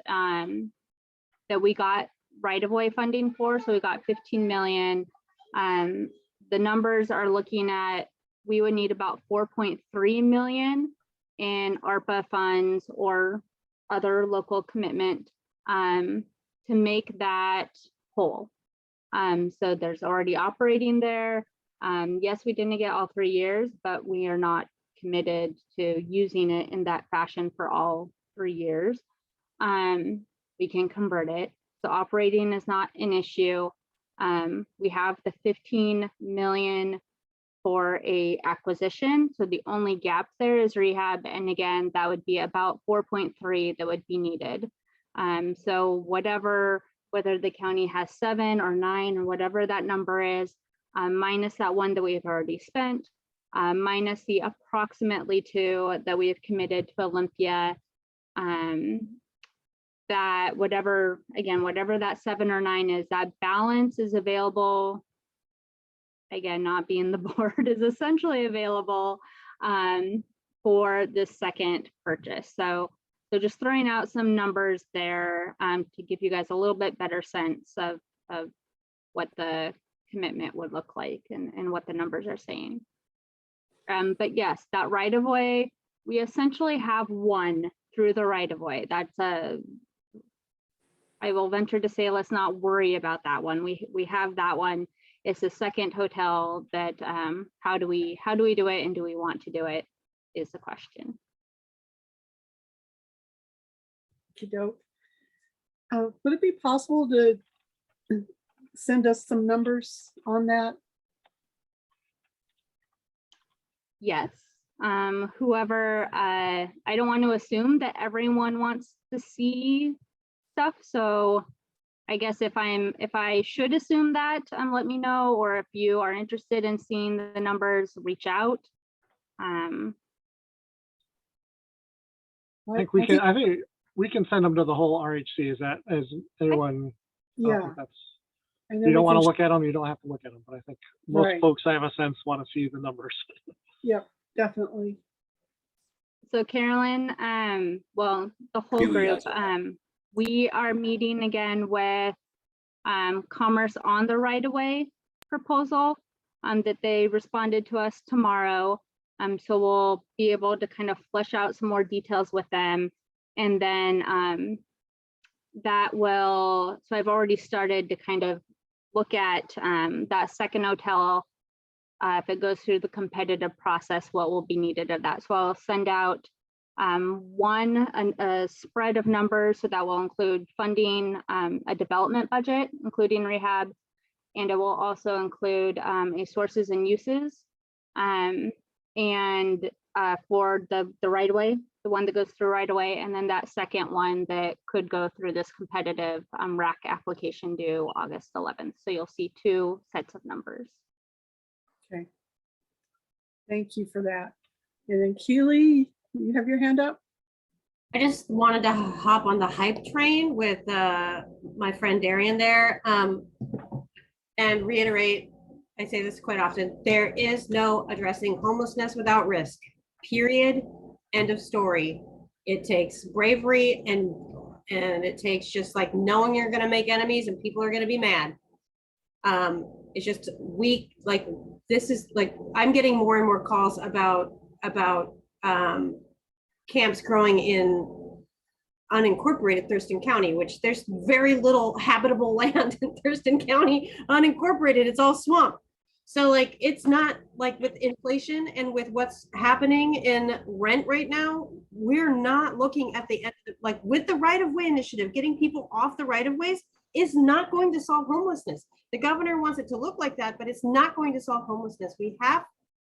that we got right-of-way funding for, so we got 15 million. The numbers are looking at, we would need about 4.3 million in ARPA funds or other local commitment to make that whole. So there's already operating there. Yes, we didn't get all 3 years, but we are not committed to using it in that fashion for all 3 years. We can convert it. So operating is not an issue. We have the 15 million for a acquisition. So the only gap there is rehab. And again, that would be about 4.3 that would be needed. So whatever, whether the county has 7 or 9 or whatever that number is, minus that one that we've already spent, minus the approximately 2 that we have committed to Olympia, that whatever, again, whatever that 7 or 9 is, that balance is available. Again, not being the board is essentially available for this second purchase. So just throwing out some numbers there to give you guys a little bit better sense of what the commitment would look like and what the numbers are saying. But yes, that right of way, we essentially have one through the right of way. That's I will venture to say, let's not worry about that one. We have that one. It's the second hotel that how do we do it, and do we want to do it is the question. Okey-doke. Would it be possible to send us some numbers on that? Yes. Whoever, I don't want to assume that everyone wants to see stuff. So I guess if I should assume that, let me know, or if you are interested in seeing the numbers, reach out. I think we can. I think we can send them to the whole RHC. Is that as anyone? Yeah. That's. And then You don't we want to can- look at them. You don't have to look at them. But I think most Right. folks, I have a sense, want to see the numbers. Yep, definitely. So Carolyn, well, the whole Keely group, has it. we are meeting again with Commerce on the right-of-way proposal that they responded to us tomorrow. So we'll be able to kind of flesh out some more details with them. And then that will, so I've already started to kind of look at that second hotel. If it goes through the competitive process, what will be needed of that. So I'll send out a spread of numbers, so that will include funding, a development budget, including rehab, and it will also include a sources and uses. And for the right of way, the one that goes through right away, and then that second one that could go through this competitive RAC application due August 11th. So you'll see 2 sets of numbers. Okay. Thank you for that. And then Keely, you have your hand up? I just wanted to hop on the hype train with my friend Darian there and reiterate, I say this quite often, there is no addressing homelessness without risk, period, end of story. It takes bravery and it takes just like knowing you're gonna make enemies and people are gonna be mad. It's just weak, like this is like, I'm getting more and more calls about camps growing in unincorporated Thurston County, which there's very little habitable land in Thurston County unincorporated. It's all swamp. So like, it's not like with inflation and with what's happening in rent right now, we're not looking at the end of like with the right of way initiative, getting people off the right of ways is not going to solve homelessness. The governor wants it to look like that, but it's not going to solve homelessness. We have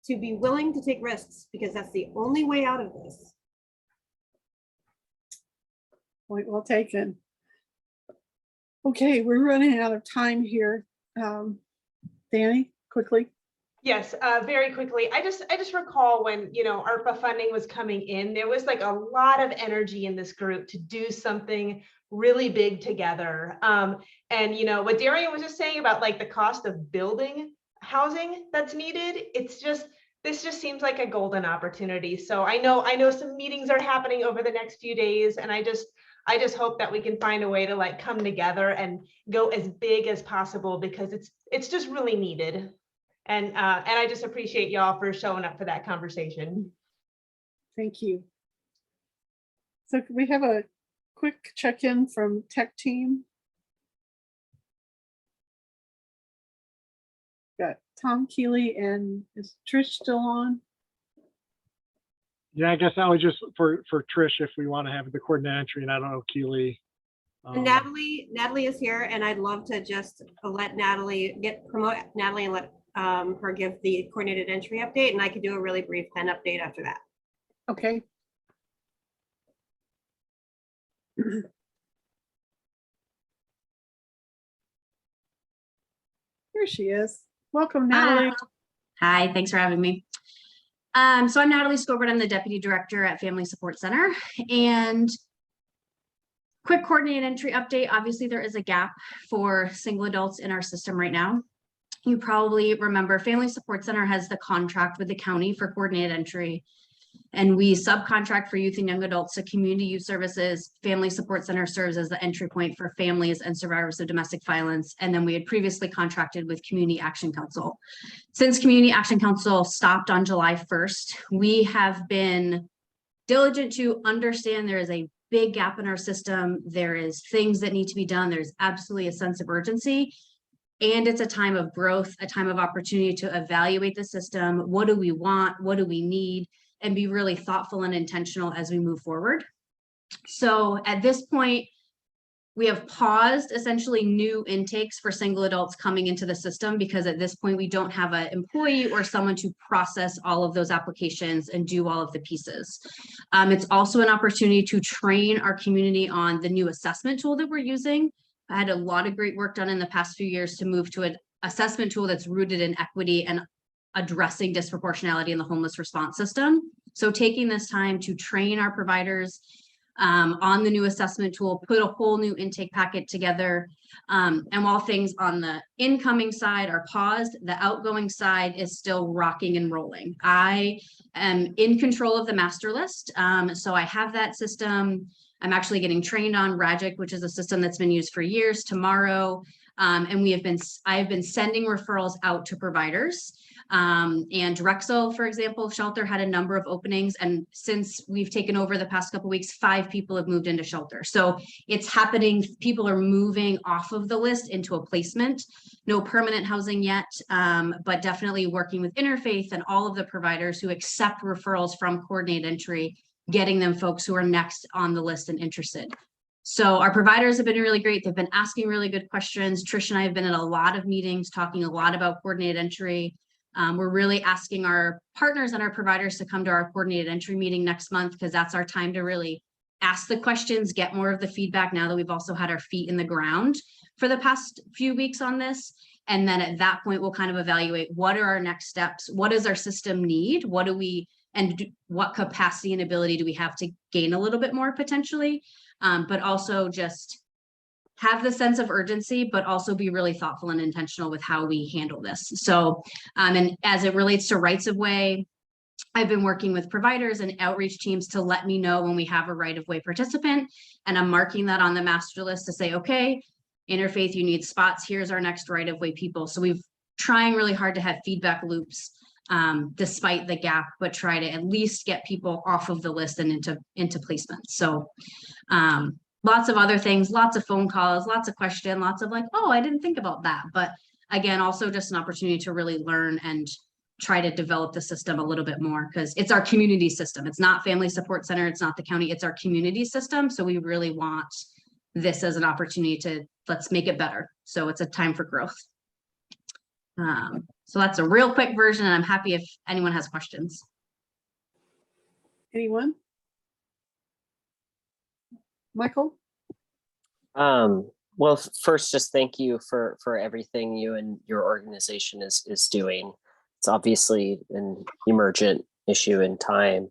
to be willing to take risks because that's the only way out of this. Point well taken. Okay, we're running out of time here. Danny, quickly. Yes, very quickly. I just recall when, ARPA funding was coming in, there was like a lot of energy in this group to do something really big together. And what Darian was just saying about like the cost of building housing that's needed, this just seems like a golden opportunity. So I know some meetings are happening over the next few days, and I just hope that we can find a way to like come together and go as big as possible, because it's just really needed. And I just appreciate y'all for showing up for that conversation. Thank you. So could we have a quick check-in from tech team? Got Tom Keeley, and is Trish still on? Yeah, I guess that was just for Trish, if we want to have the coordinated entry, and I don't know, Keely. Natalie is here, and I'd love to just let Natalie promote Natalie and let her give the coordinated entry update, and I could do a really brief pen update after that. Okay. Here she is. Welcome, Natalie. Hi, thanks for having me. So I'm Natalie Scobert. I'm the Deputy Director at Family Support Center. And quick coordinated entry update. Obviously, there is a gap for single adults in our system right now. You probably remember Family Support Center has the contract with the county for coordinated entry, and we subcontract for youth and young adults to community youth services. Family Support Center serves as the entry point for families and survivors of domestic violence. And then we had previously contracted with Community Action Council. Since Community Action Council stopped on July 1st, we have been diligent to understand there is a big gap in our system. There is things that need to be done. There's absolutely a sense of urgency. And it's a time of growth, a time of opportunity to evaluate the system. What do we want? What do we need? And be really thoughtful and intentional as we move forward. So at this point, we have paused essentially new intakes for single adults coming into the system, because at this point we don't have an employee or someone to process all of those applications and do all of the pieces. It's also an opportunity to train our community on the new assessment tool that we're using. I had a lot of great work done in the past few years to move to an assessment tool that's rooted in equity and addressing disproportionality in the homeless response system. So taking this time to train our providers on the new assessment tool, put a whole new intake packet together. And while things on the incoming side are paused, the outgoing side is still rocking and rolling. I am in control of the master list. So I have that system. I'm actually getting trained on Ragic, which is a system that's been used for years, tomorrow. And I have been sending referrals out to providers. And Drexel, for example, shelter had a number of openings. And since we've taken over the past couple of weeks, 5 people have moved into shelter. So it's happening. People are moving off of the list into a placement. No permanent housing yet, but definitely working with Interfaith and all of the providers who accept referrals from coordinated entry, getting them folks who are next on the list and interested. So our providers have been really great. They've been asking really good questions. Trish and I have been at a lot of meetings talking a lot about coordinated entry. We're really asking our partners and our providers to come to our coordinated entry meeting next month, because that's our time to really ask the questions, get more of the feedback now that we've also had our feet in the ground for the past few weeks on this. And then at that point, we'll kind of evaluate what are our next steps? What does our system need? What capacity and ability do we have to gain a little bit more potentially? But also just have the sense of urgency, but also be really thoughtful and intentional with how we handle this. So, and as it relates to rights of way, I've been working with providers and outreach teams to let me know when we have a right of way participant, and I'm marking that on the master list to say, okay, Interfaith, you need spots. Here's our next right of way people. So we've trying really hard to have feedback loops despite the gap, but try to at least get people off of the list and into placement. So lots of other things, lots of phone calls, lots of questions, lots of like, oh, I didn't think about that. But again, also just an opportunity to really learn and try to develop the system a little bit more, because it's our community system. It's not Family Support Center. It's not the county. It's our community system. So we really want this as an opportunity to let's make it better. So it's a time for growth. So that's a real quick version, and I'm happy if anyone has questions. Anyone? Michael? Well, first, just thank you for everything you and your organization is doing. it's obviously an emergent issue in time.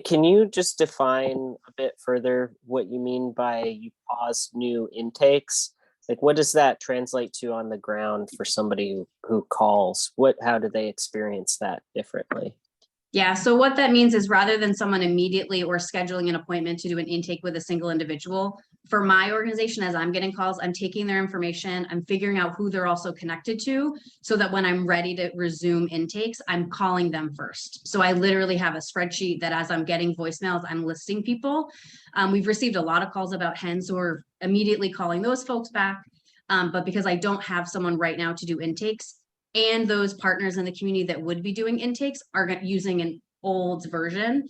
Can you just define a bit further what you mean by you pause new intakes? Like, what does that translate to on the ground for somebody who calls? How do they experience that differently? Yeah, so what that means is rather than someone immediately or scheduling an appointment to do an intake with a single individual, for my organization, as I'm getting calls, I'm taking their information, I'm figuring out who they're also connected to, so that when I'm ready to resume intakes, I'm calling them first. So I literally have a spreadsheet that as I'm getting voicemails, I'm listing people. We've received a lot of calls about hens, so we're immediately calling those folks back. But because I don't have someone right now to do intakes, and those partners in the community that would be doing intakes are using an old version,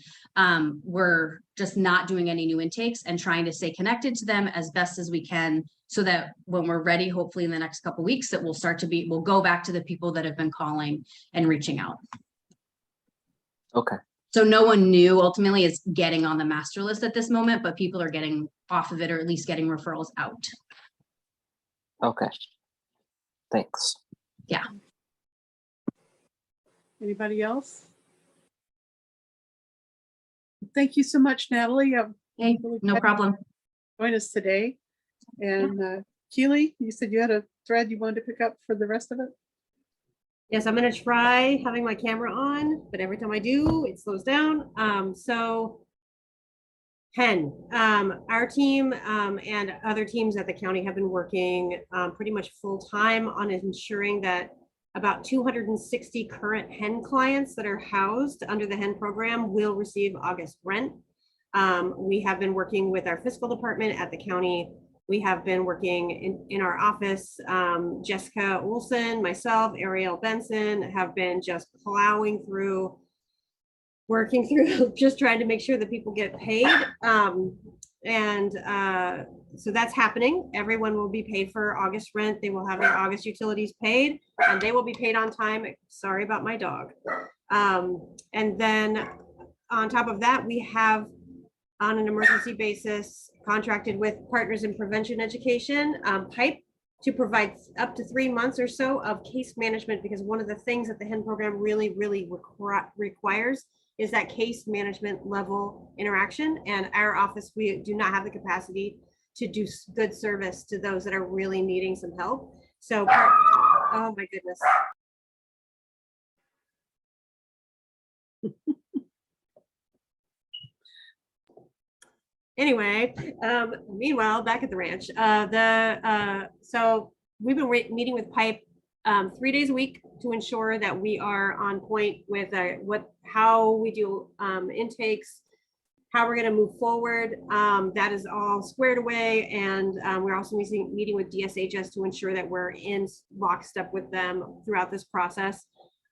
we're just not doing any new intakes and trying to stay connected to them as best as we can, so that when we're ready, hopefully in the next couple of weeks, that we'll go back to the people that have been calling and reaching out. Okay. So no one new ultimately is getting on the master list at this moment, but people are getting off of it, or at least getting referrals out. Okay. Thanks. Yeah. Anybody else? Thank you so much, Natalie. Hey, no problem. Join us today. And Keely, you said you had a thread you wanted to pick up for the rest of it? Yes, I'm gonna try having my camera on, but every time I do, it slows down. So Hen, our team and other teams at the county have been working pretty much full time on ensuring that about 260 current Hen clients that are housed under the Hen program will receive August rent. We have been working with our fiscal department at the county. We have been working in our office. Jessica Olson, myself, Ariel Benson have been just plowing through, working through, just trying to make sure that people get paid. So that's happening. Everyone will be paid for August rent. They will have their August utilities paid, and they will be paid on time. Sorry about my dog. And then on top of that, we have on an emergency basis contracted with Partners in Prevention Education, PIPE, to provide up to 3 months or so of case management, because one of the things that the HEN program really requires is that case management level interaction. And our office, we do not have the capacity to do good service to those that are really needing some help. So, oh my goodness. Anyway, meanwhile, back at the ranch, so we've been meeting with PIPE 3 days a week to ensure that we are on point with how we do intakes, how we're going to move forward. That is all squared away, and we're also meeting with DSHS to ensure that we're in lockstep with them throughout this process.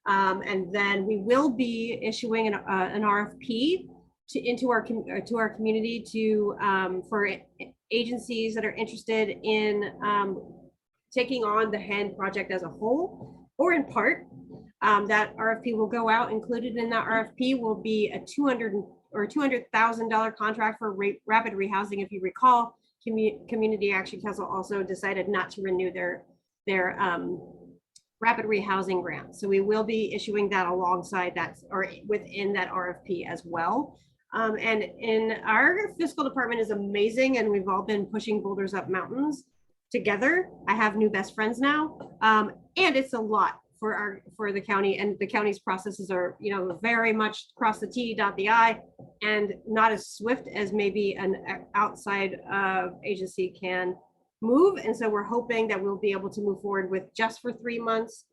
And then we will be issuing an RFP to our community for agencies that are interested in taking on the HEN project as a whole or in part. That RFP will go out. Included in that RFP will be a $200,000 contract for rapid rehousing. If you recall, Community Action Council also decided not to renew their rapid rehousing grant. So we will be issuing that alongside that, or within that RFP as well. And in our fiscal department is amazing, and we've all been pushing boulders up mountains together. I have new best friends now, and it's a lot for the county, and the county's processes are, very much cross the T, dot the I, and not as swift as maybe an outside agency can move. And so we're hoping that we'll be able to move forward with just for 3 months,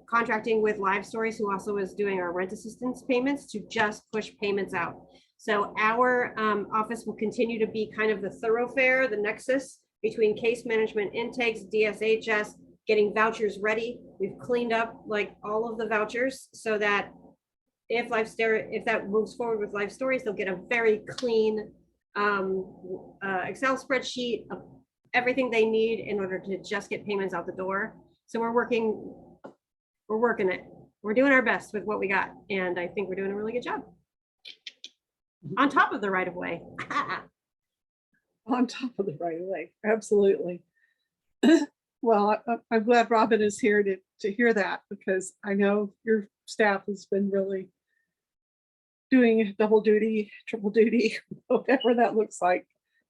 contracting with Live Stories, who also is doing our rent assistance payments, to just push payments out. So our office will continue to be kind of the thoroughfare, the nexus between case management, intakes, DSHS, getting vouchers ready. We've cleaned up like all of the vouchers so that if that moves forward with Live Stories, they'll get a very clean Excel spreadsheet of everything they need in order to just get payments out the door. So we're working it. We're doing our best with what we got. And I think we're doing a really good job. On top of the right of way. On top of the right of way, absolutely. Well, I'm glad Robin is here to hear that, because I know your staff has been really doing double duty, triple duty, whatever that looks like.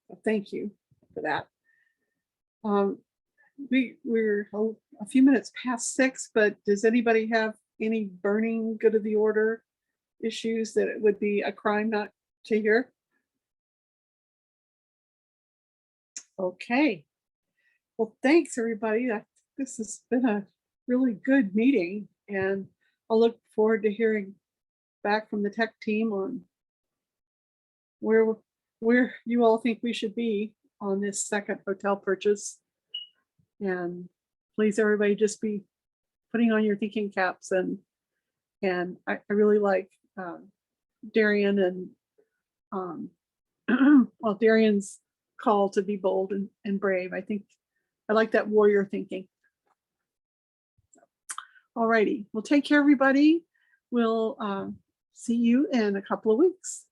So thank you for that. We're a few minutes past 6, but does anybody have any burning good of the order issues that it would be a crime not to hear? Okay. Well, thanks, everybody. This has been a really good meeting, and I'll look forward to hearing back from the tech team on where you all think we should be on this second hotel purchase. And please, everybody, just be putting on your thinking caps. And I really like Darian and well, Darian's call to be bold and brave. I think I like that warrior thinking. All righty. Well, take care, everybody. We'll see you in a couple of weeks.